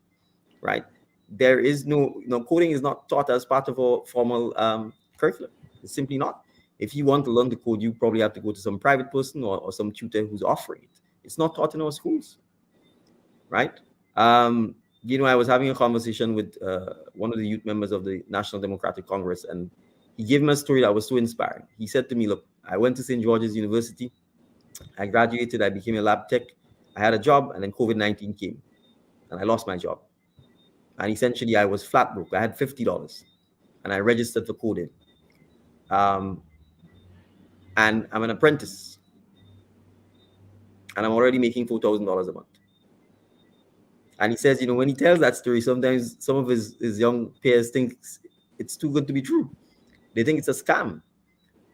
right? There is coding is not taught as part of our formal curriculum. It's simply not. If you want to learn to code, you probably have to go to some private person or some tutor who's offering it. It's not taught in our schools, right? I was having a conversation with one of the youth members of the National Democratic Congress, and he gave me a story that was so inspiring. He said to me, look, I went to St. George's University. I graduated. I became a lab tech. I had a job, and then COVID-19 came, and I lost my job. And essentially, I was flat broke. I had $50, and I registered for coding. And I'm an apprentice, and I'm already making $4,000 a month. And he says, when he tells that story, sometimes some of his young peers think it's too good to be true. They think it's a scam,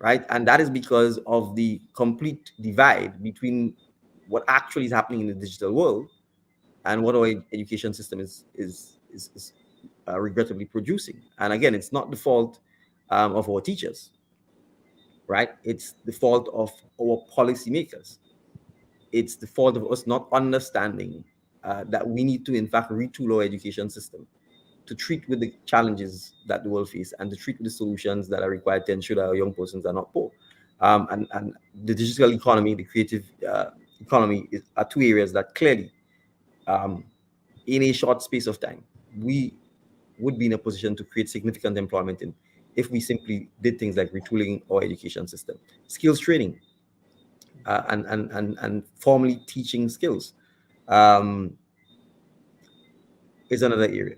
right? And that is because of the complete divide between what actually is happening in the digital world and what our education system is regrettably producing. And again, it's not the fault of our teachers, right? It's the fault of our policymakers. It's the fault of us not understanding that we need to, in fact, retool our education system to treat with the challenges that the world faces and to treat with the solutions that are required to ensure that our young persons are not poor. And the digital economy, the creative economy are two areas that clearly, in a short space of time, we would be in a position to create significant employment in if we simply did things like retooling our education system, skills training, and formally teaching skills is another area.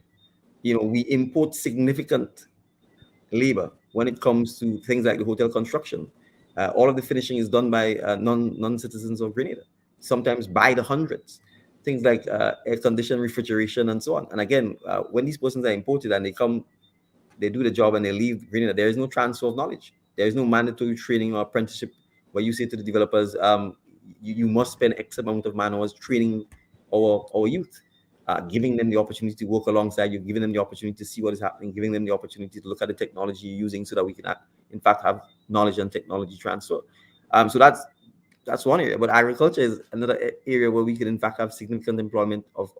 We import significant labor when it comes to things like the hotel construction. All of the finishing is done by non-citizens of Grenada, sometimes by the hundreds. Things like air conditioning, refrigeration, and so on. And again, when these persons are imported and they come, they do the job and they leave Grenada, there is no transfer of knowledge. There is no mandatory training or apprenticeship where you say to the developers, you must spend X amount of man hours training our youth. Giving them the opportunity to work alongside you, giving them the opportunity to see what is happening, giving them the opportunity to look at the technology you're using so that we can, in fact, have knowledge and technology transfer. So that's That's one area. But agriculture is another area where we can, in fact, have significant employment of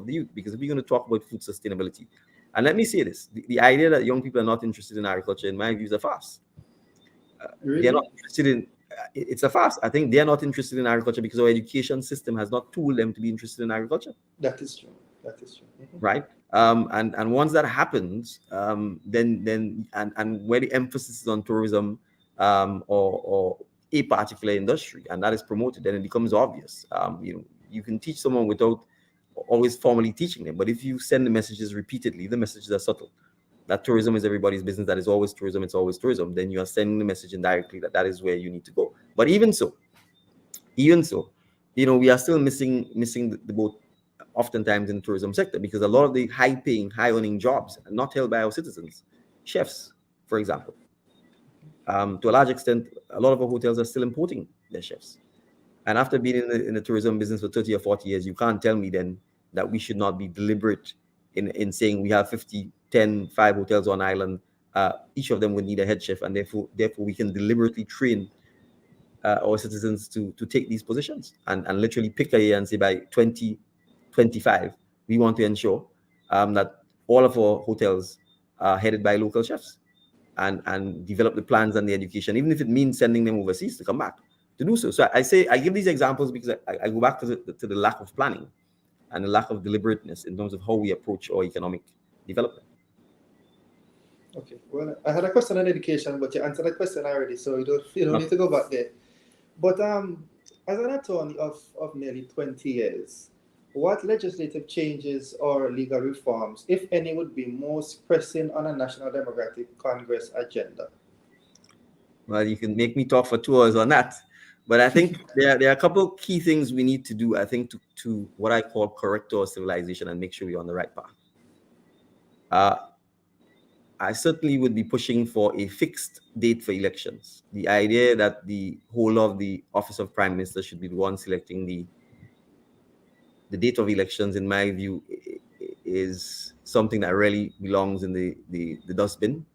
the youth. Because if we're going to talk about food sustainability, and let me say this, the idea that young people are not interested in agriculture, in my view, is a farce. They're not Really? interested in it's a farce. I think they're not interested in agriculture because our education system has not tooled them to be interested in agriculture, That is true. That is true. right? And once that happens, then where the emphasis is on tourism, or a particular industry, and that is promoted, then it becomes obvious. You can teach someone without always formally teaching them, but if you send the messages repeatedly, the messages are subtle. That tourism is everybody's business. That is always tourism. It's always tourism. Then you are sending the message indirectly that that is where you need to go. But even so, we are still missing the boat oftentimes in the tourism sector, because a lot of the high-paying, high-earning jobs are not held by our citizens. Chefs, for example, to a large extent, a lot of our hotels are still importing their chefs. And after being in the tourism business for 30 or 40 years, you can't tell me then that we should not be deliberate in saying we have 50, 10, 5 hotels on island. Each of them would need a head chef, and therefore we can deliberately train our citizens to take these positions, and literally pick a year and say by 2025, we want to ensure that all of our hotels are headed by local chefs, and develop the plans and the education, even if it means sending them overseas to come back to do so. So I give these examples because I go back to the lack of planning and the lack of deliberateness in terms of how we approach our economic development. Okay. Well, I had a question on education, but you answered that question already, so you don't need to go back there. But as an attorney of nearly 20 years, what legislative changes or legal reforms, if any, would be most pressing on a National Democratic Congress agenda? Well, you can make me talk for 2 hours on that. But I think there are a couple of key things we need to do, I think, to what I call correct our civilization and make sure we're on the right path. I certainly would be pushing for a fixed date for elections. The idea that the whole of the office of Prime Minister should be the one selecting the date of elections, in my view, is something that really belongs in the dustbin.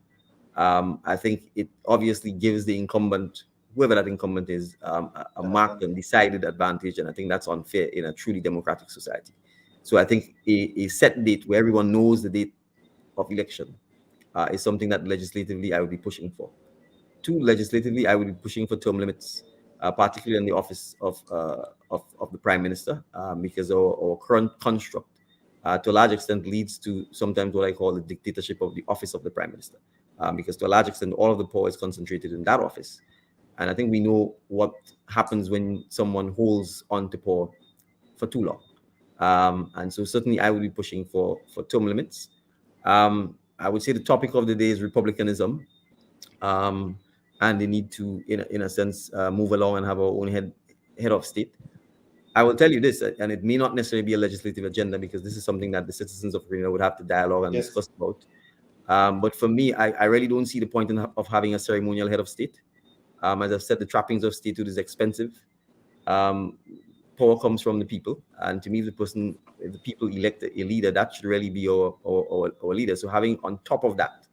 I think it obviously gives the incumbent, whoever that incumbent is, a marked and decided advantage, and I think that's unfair in a truly democratic society. So I think a set date where everyone knows the date of election is something that legislatively I would be pushing for. Two, legislatively, I would be pushing for term limits, particularly in the office of the Prime Minister, because our current construct, to a large extent, leads to sometimes what I call the dictatorship of the office of the Prime Minister, because to a large extent, all of the power is concentrated in that office. And I think we know what happens when someone holds on to power for too long. And so certainly I would be pushing for term limits. I would say the topic of the day is republicanism, and the need to, in a sense, move along and have our own head of state. I will tell you this, and it may not necessarily be a legislative agenda, because this is something that the citizens of Grenada would have to dialogue and discuss about. But for me, I really don't see the point of having a ceremonial head of state. As I've said, the trappings of statehood is expensive. Power comes from the people, and to me, if the people elect a leader, that should really be our leader. So having on top of that,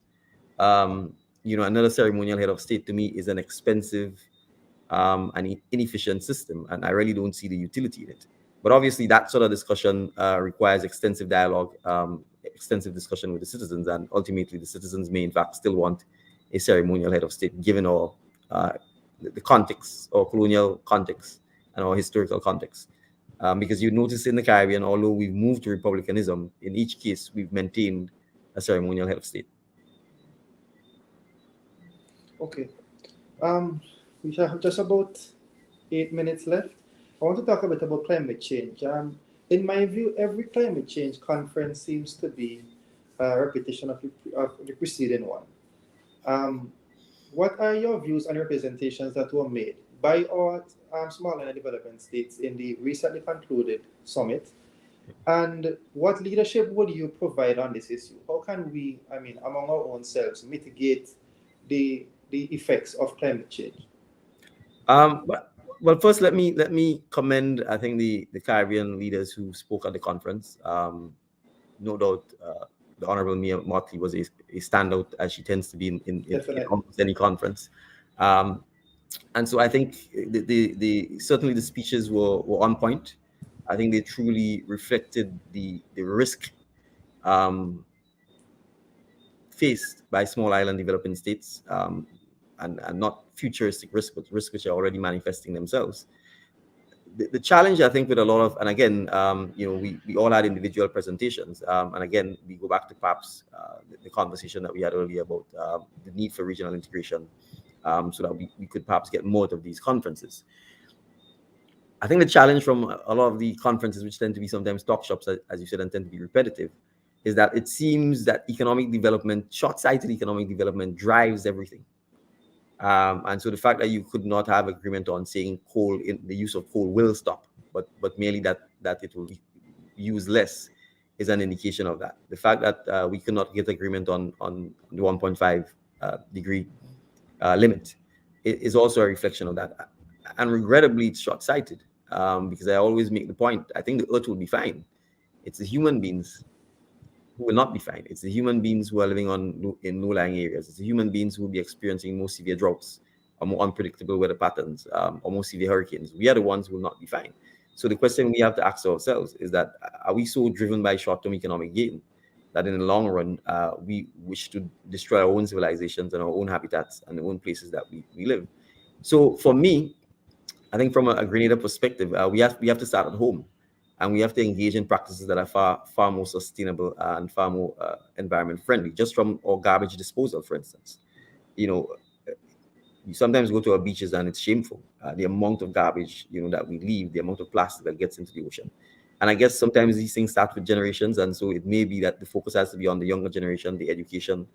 another ceremonial head of state, to me, is an expensive and inefficient system, and I really don't see the utility in it. But obviously, that sort of discussion requires extensive dialogue, extensive discussion with the citizens, and ultimately, the citizens may, in fact, still want a ceremonial head of state, given our the context, or colonial context, and our historical context. Because you notice in the Caribbean, although we've moved to republicanism, in each case, we've maintained a ceremonial head of state. Okay. We have just about 8 minutes left. I want to talk a bit about climate change. In my view, every climate change conference seems to be a repetition of the preceding one. What are your views and representations that were made by our small and development states in the recently concluded summit? And what leadership would you provide on this issue? How can we, among our own selves, mitigate the effects of climate change? Well, first, let me commend, I think, the Caribbean leaders who spoke at the conference. No doubt, the Honorable Mia Motley was a standout, as she tends to be in almost any conference. And so I think certainly the speeches were on point. I think they truly reflected the risk um, faced by small island developing states, and not futuristic risk, but risks which are already manifesting themselves. The challenge, I think, with a lot of, and again, we all had individual presentations, and again, we go back to perhaps the conversation that we had earlier about the need for regional integration, so that we could perhaps get more of these conferences. I think the challenge from a lot of the conferences, which tend to be sometimes talk shops, as you said, and tend to be repetitive, is that it seems that economic development, short-sighted economic development, drives everything. And so the fact that you could not have agreement on saying the use of coal will stop, but merely that it will be used less, is an indication of that. The fact that we could not get agreement on the 1.5 degree limit is also a reflection of that. And regrettably, it's short-sighted, because I always make the point, I think the earth will be fine. It's the human beings who will not be fine. It's the human beings who are living in low-lying areas. It's the human beings who will be experiencing more severe droughts, or more unpredictable weather patterns, or more severe hurricanes. We are the ones who will not be fine. So the question we have to ask ourselves is that, are we so driven by short-term economic gain that in the long run, we wish to destroy our own civilizations and our own habitats and the own places that we live? So for me, I think from a Grenada perspective, we have to start at home, and we have to engage in practices that are far more sustainable and far more environment friendly. Just from our garbage disposal, for instance, you sometimes go to our beaches and it's shameful, the amount of garbage that we leave, the amount of plastic that gets into the ocean. And I guess sometimes these things start with generations, and so it may be that the focus has to be on the younger generation, the education,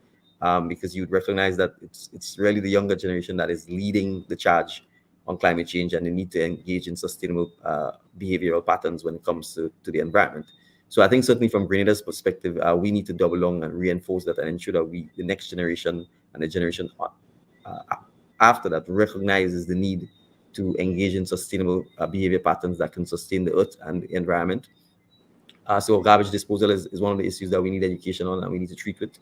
because you'd recognize that it's really the younger generation that is leading the charge on climate change, and they need to engage in sustainable behavioral patterns when it comes to the environment. So I think certainly from Grenada's perspective, we need to double down and reinforce that, and ensure that the next generation and the generation after that, recognizes the need to engage in sustainable behavior patterns that can sustain the earth and the environment. So garbage disposal is one of the issues that we need education on, and we need to treat with.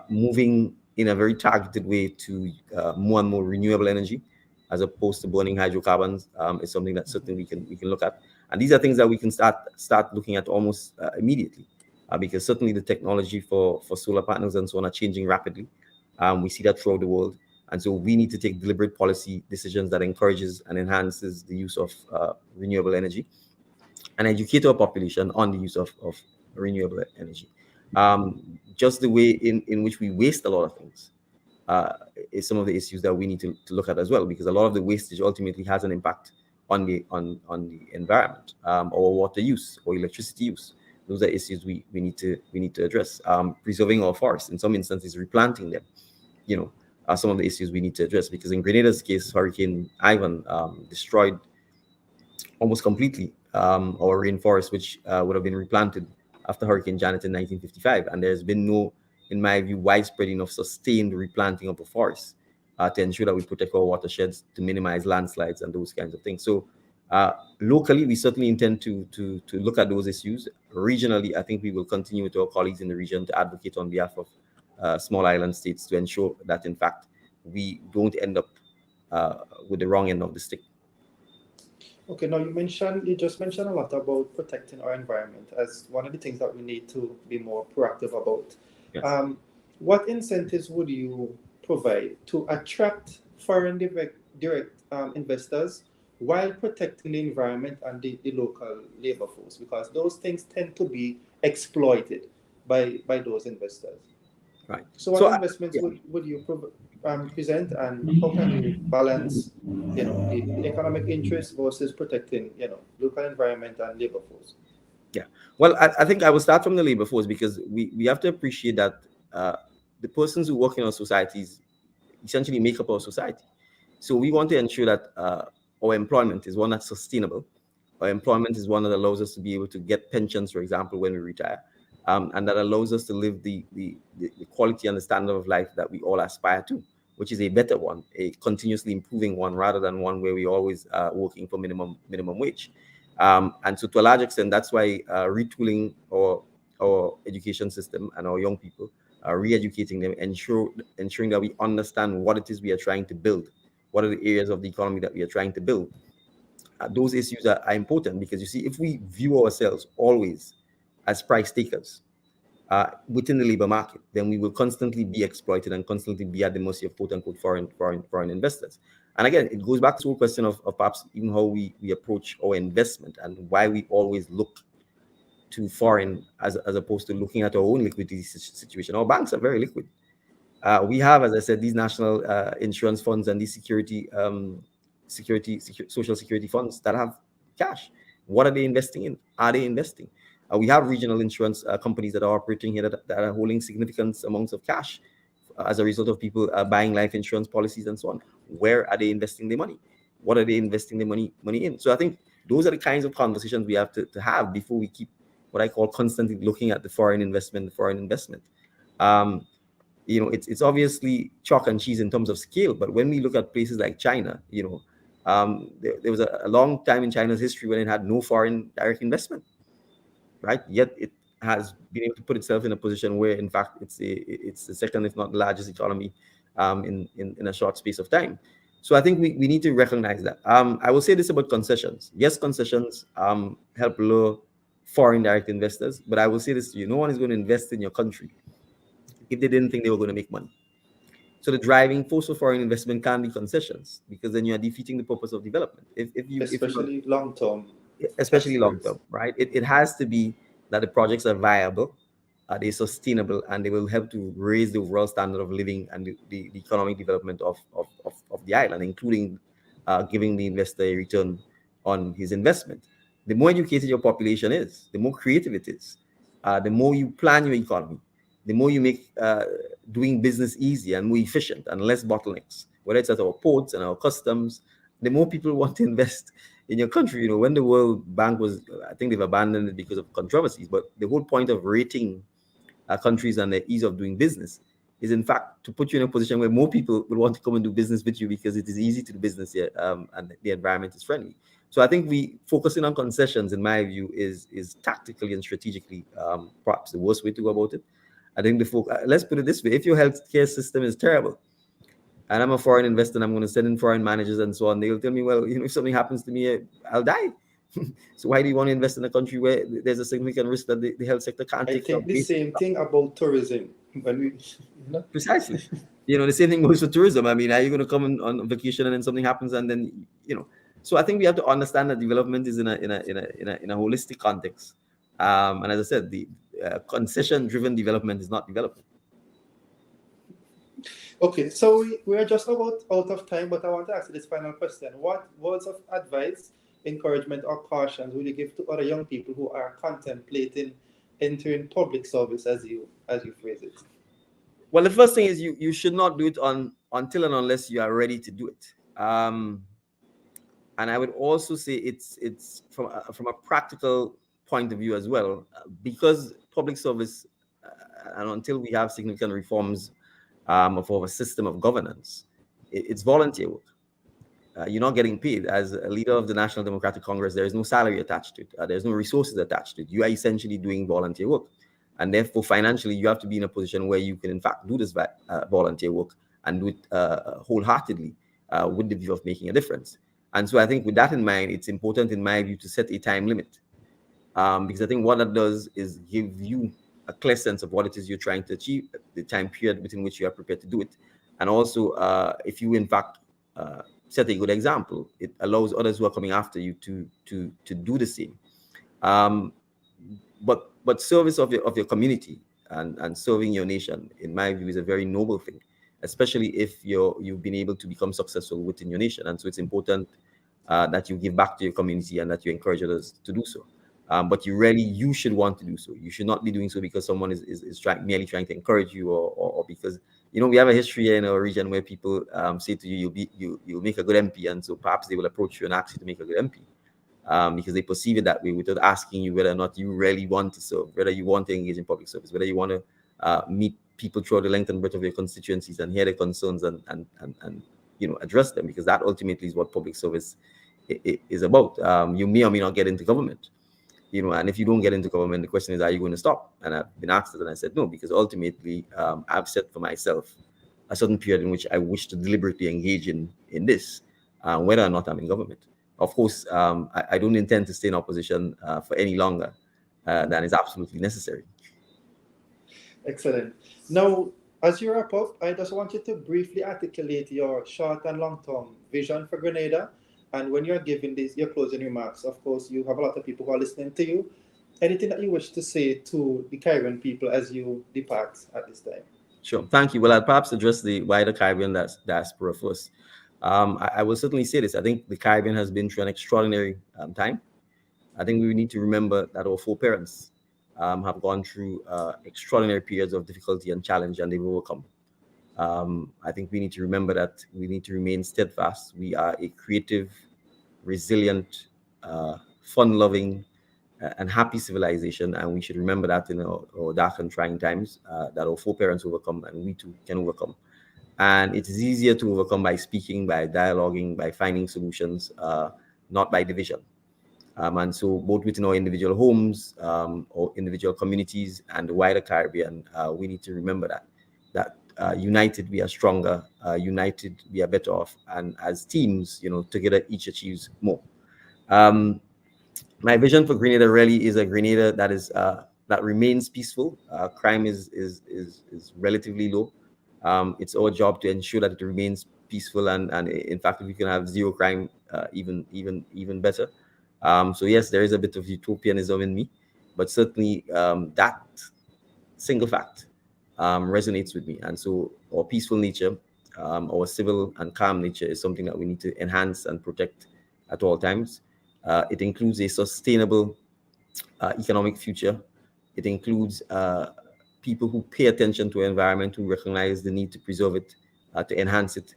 Moving in a very targeted way to more and more renewable energy, as opposed to burning hydrocarbons, is something that certainly we can look at. And these are things that we can start looking at almost immediately, because certainly the technology for solar panels and so on are changing rapidly. We see that throughout the world. And so we need to take deliberate policy decisions that encourages and enhances the use of renewable energy, and educate our population on the use of renewable energy. Just the way in which we waste a lot of things is some of the issues that we need to look at as well, because a lot of the wastage ultimately has an impact on the environment, or water use or electricity use. Those are issues we need to address. Preserving our forests, in some instances replanting them, are some of the issues we need to address, because in Grenada's case, Hurricane Ivan destroyed almost completely our rainforest, which would have been replanted after Hurricane Janet in 1955. And there's been no, in my view, widespread enough sustained replanting of the forest to ensure that we protect our watersheds, to minimize landslides and those kinds of things. So locally, we certainly intend to look at those issues. Regionally, I think we will continue with our colleagues in the region to advocate on behalf of small island states to ensure that, in fact, we don't end up with the wrong end of the stick. Okay, now you just mentioned a lot about protecting our environment as one of the things that we need to be more proactive about. Yes. What incentives would you provide to attract foreign direct investors while protecting the environment and the local labor force? Because those things tend to be exploited by those investors. Right. So what investments would you present, and how can you balance, the economic interest versus protecting, local environment and labor force? Yeah. Well, I think I will start from the labor force, because we have to appreciate that the persons who work in our societies essentially make up our society. So we want to ensure that our employment is one that's sustainable. Our employment is one that allows us to be able to get pensions, for example, when we retire. And that allows us to live the quality and the standard of life that we all aspire to, which is a better one, a continuously improving one, rather than one where we always working for minimum wage. And so to a large extent, that's why retooling our education system and our young people, re-educating them, ensuring that we understand what it is we are trying to build What are the areas of the economy that we are trying to build? Those issues are important because you see, if we view ourselves always as price takers within the labor market, then we will constantly be exploited and constantly be at the mercy of quote unquote foreign investors. And again, it goes back to the whole question of perhaps even how we approach our investment and why we always look to foreign as opposed to looking at our own liquidity situation. Our banks are very liquid. We have, as I said, these national insurance funds and these social security funds that have cash. What are they investing in? Are they investing? We have regional insurance companies that are operating here that are holding significant amounts of cash as a result of people buying life insurance policies and so on. Where are they investing their money? What are they investing their money in? So I think those are the kinds of conversations we have to have before we keep what I call constantly looking at the foreign investment. It's obviously chalk and cheese in terms of scale, but when we look at places like China, there was a long time in China's history when it had no foreign direct investment, right? Yet it has been able to put itself in a position where, in fact, it's the second, if not the largest economy in a short space of time. So I think we need to recognize that. I will say this about concessions. Yes, concessions help lure foreign direct investors, but I will say this to you: no one is going to invest in your country if they didn't think they were going to make money. So the driving force for foreign investment can be concessions, because then you are defeating the purpose of development. Especially long term. Especially long term, right? It has to be that the projects are viable, they're sustainable, and they will help to raise the overall standard of living and the economic development of the island, including giving the investor a return on his investment. The more educated your population is, the more creative it is, the more you plan your economy, the more you make doing business easier and more efficient and less bottlenecks, whether it's at our ports and our customs, the more people want to invest in your country. When the World Bank was, I think they've abandoned it because of controversies, but the whole point of rating countries and the ease of doing business is, in fact, to put you in a position where more people will want to come and do business with you because it is easy to do business here, and the environment is friendly. So I think we focusing on concessions, in my view, is tactically and strategically perhaps the worst way to go about it. I think let's put it this way: if your healthcare system is terrible, and I'm a foreign investor and I'm going to send in foreign managers and so on, they'll tell me, well, if something happens to me, I'll die. So why do you want to invest in a country where there's a significant risk that the health sector can't take care of? I think the same thing about tourism. Precisely. The same thing goes for tourism. I mean, are you going to come on vacation and then something happens and then, So I think we have to understand that development is in a holistic context. And as I said, the concession-driven development is not development. Okay, so we are just about out of time, but I want to ask you this final question. What words of advice, encouragement, or caution will you give to other young people who are contemplating entering public service, as you phrase it? Well, the first thing is you should not do it until and unless you are ready to do it. And I would also say it's from a practical point of view as well, because public service, and until we have significant reforms of our system of governance, it's volunteer work. You're not getting paid. As a leader of the National Democratic Congress, there is no salary attached to it. There's no resources attached to it. You are essentially doing volunteer work. And therefore, financially, you have to be in a position where you can, in fact, do this volunteer work and do it wholeheartedly with the view of making a difference. And so I think with that in mind, it's important, in my view, to set a time limit. Because I think what that does is give you a clear sense of what it is you're trying to achieve, the time period within which you are prepared to do it. And also, if you, in fact, set a good example, it allows others who are coming after you to do the same. But service of your community and serving your nation, in my view, is a very noble thing, especially if you've been able to become successful within your nation. And so it's important that you give back to your community and that you encourage others to do so. But you should want to do so. You should not be doing so because someone is merely trying to encourage you, or because we have a history here in our region where people say to you, you'll make a good MP, and so perhaps they will approach you and ask you to make a good MP. Because they perceive it that way without asking you whether or not you really want to serve, whether you want to engage in public service, whether you want to meet people throughout the length and breadth of your constituencies and hear their concerns and address them, because that ultimately is what public service is about. You may or may not get into government, and if you don't get into government, the question is, are you going to stop? And I've been asked it, and I said no, because ultimately I've set for myself a certain period in which I wish to deliberately engage in this, whether or not I'm in government. Of course, I don't intend to stay in opposition for any longer than is absolutely necessary. Excellent. Now, as you wrap up, I just want you to briefly articulate your short and long-term vision for Grenada. And when you're giving your closing remarks, of course, you have a lot of people who are listening to you. Anything that you wish to say to the Caribbean people as you depart at this time? Sure. Thank you. Well, I'll perhaps address the wider Caribbean diaspora first. I will certainly say this. I think the Caribbean has been through an extraordinary time. I think we need to remember that our foreparents have gone through extraordinary periods of difficulty and challenge, and they've overcome. I think we need to remember that we need to remain steadfast. We are a creative, resilient, fun-loving, and happy civilization, and we should remember that in our dark and trying times, that our foreparents overcome, and we too can overcome. And it is easier to overcome by speaking, by dialoguing, by finding solutions, not by division. And so both within our individual homes, or individual communities, and the wider Caribbean, we need to remember that united we are stronger, united we are better off, and as teams, together each achieves more. My vision for Grenada really is a Grenada that remains peaceful. Crime is relatively low. It's our job to ensure that it remains peaceful, and in fact, if we can have zero crime, even better. So yes, there is a bit of utopianism in me, but certainly that single fact resonates with me. And so our peaceful nature, our civil and calm nature is something that we need to enhance and protect at all times. It includes a sustainable economic future. It includes people who pay attention to the environment, who recognize the need to preserve it, to enhance it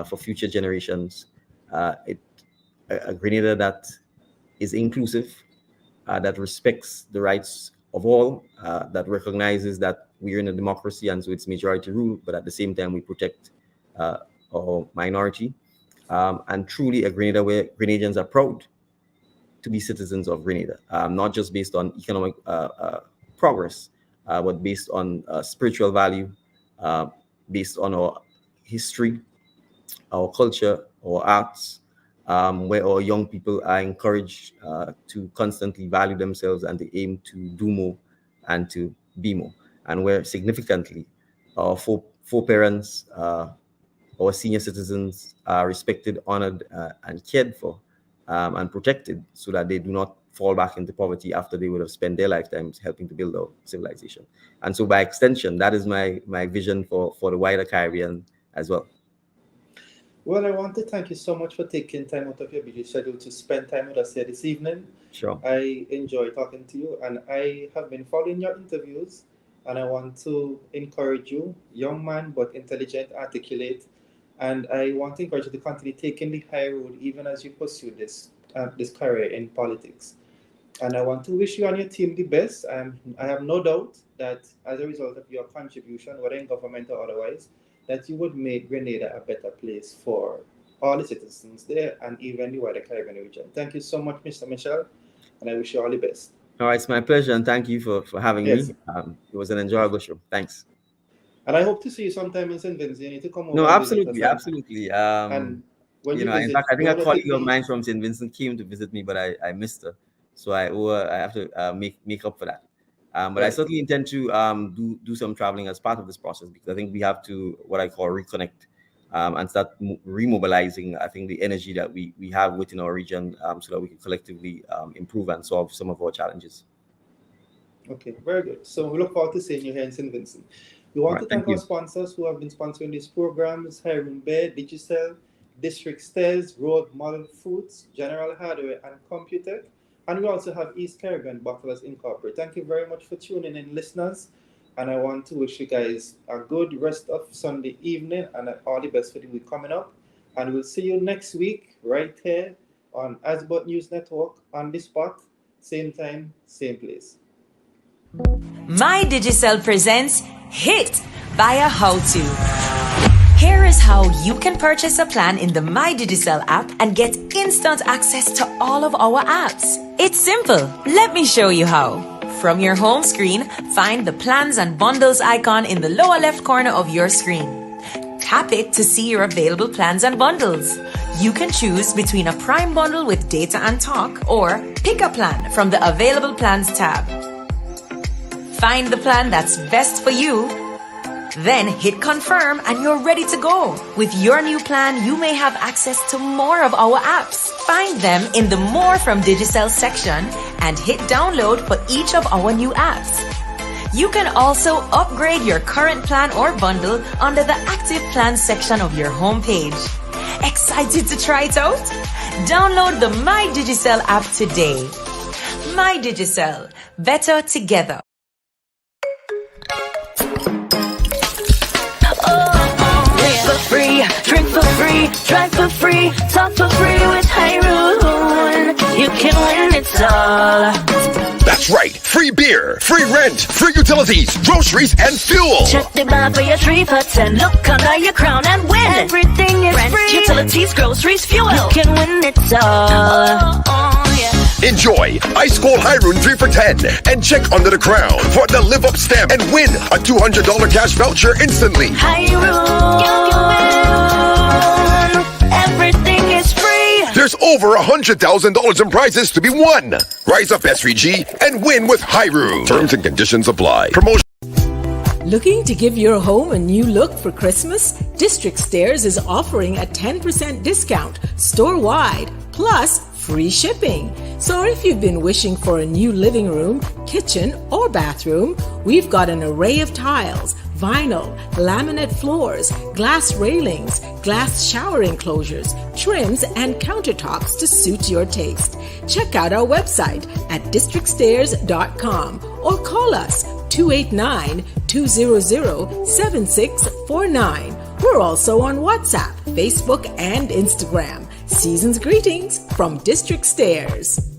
for future generations. A Grenada that is inclusive, that respects the rights of all, that recognizes that we're in a democracy and so it's majority rule, but at the same time we protect our minority, and truly a Grenada where Grenadians are proud to be citizens of Grenada, not just based on economic progress, but based on spiritual value, based on our history, our culture, our arts, where our young people are encouraged to constantly value themselves and to aim to do more and to be more, and where significantly our foreparents, our senior citizens are respected, honored, and cared for, and protected, so that they do not fall back into poverty after they would have spent their lifetimes helping to build our civilization. And so by extension, that is my vision for the wider Caribbean as well. Well, I want to thank you so much for taking time out of your busy schedule to spend time with us here this evening. Sure. I enjoy talking to you, and I have been following your interviews, and I want to encourage you, young man, but intelligent, articulate, and I want to encourage you to continue taking the high road even as you pursue this career in politics. And I want to wish you and your team the best. I have no doubt that as a result of your contribution, whether in government or otherwise, that you would make Grenada a better place for all the citizens there and even the wider Caribbean region. Thank you so much, Mr. Michel, and I wish you all the best. All right, it's my pleasure, and thank you for having me. It was an enjoyable show. Thanks. And I hope to see you sometime in St. Vincent. You need to come over. No, absolutely. And when you visit, in fact, I think a colleague of mine from St. Vincent came to visit me, but I missed her, so I have to make up for that. But right. I certainly intend to do some traveling as part of this process, because I think we have to, what I call, reconnect and start remobilizing, I think, the energy that we have within our region, so that we can collectively improve and solve some of our challenges. Okay, very good. So we look forward to seeing you here in St. Vincent. We want to thank our sponsors who have been sponsoring these programs: Hiram Bear, Digicel, District Stairs, Road Model Foods, General Hardware, and Computech. And we also have East Caribbean Bottlers Incorporated. Thank you very much for tuning in, listeners. And I want to wish you guys a good rest of Sunday evening and all the best for the week coming up. And we'll see you next week right here on Asbot News Network, on the spot, same time, same place. My Digicel presents Hit by a How-To. Here is how you can purchase a plan in the My Digicel app and get instant access to all of our apps. It's simple. Let me show you how. From your home screen, find the plans and bundles icon in the lower left corner of your screen. Tap it to see your available plans and bundles. You can choose between a Prime bundle with data and talk or pick a plan from the Available Plans tab. Find the plan that's best for you, then hit confirm and you're ready to go. With your new plan, you may have access to more of our apps. Find them in the More from Digicel section and hit download for each of our new apps. You can also upgrade your current plan or bundle under the Active Plans section of your homepage. Excited to try it out? Download the My Digicel app today. My Digicel, better together. Live for free, drink for free, drive for free, talk for free with Hyrule. You can win it all. That's right. Free beer, free rent, free utilities, groceries, and fuel. Check the bar for your 3 for 10. Look under your crown and win. Everything is rent, free. Utilities, groceries, fuel. You can win it all. Yeah. Enjoy Ice Cold Hyrule 3 for 10 and check under the crown for the Live Up stamp and win a $200 cash voucher instantly. Hyrule. You can win. Everything is free. There's over $100,000 in prizes to be won. Rise up S3G and win with Hyrule. Terms and conditions apply. Promotion. Looking to give your home a new look for Christmas? District Stairs is offering a 10% discount store-wide, plus free shipping. So if you've been wishing for a new living room, kitchen, or bathroom, we've got an array of tiles, vinyl, laminate floors, glass railings, glass shower enclosures, trims, and countertops to suit your taste. Check out our website at districtstairs.com or call us 289-200-7649. We're also on WhatsApp, Facebook, and Instagram. Season's greetings from District Stairs.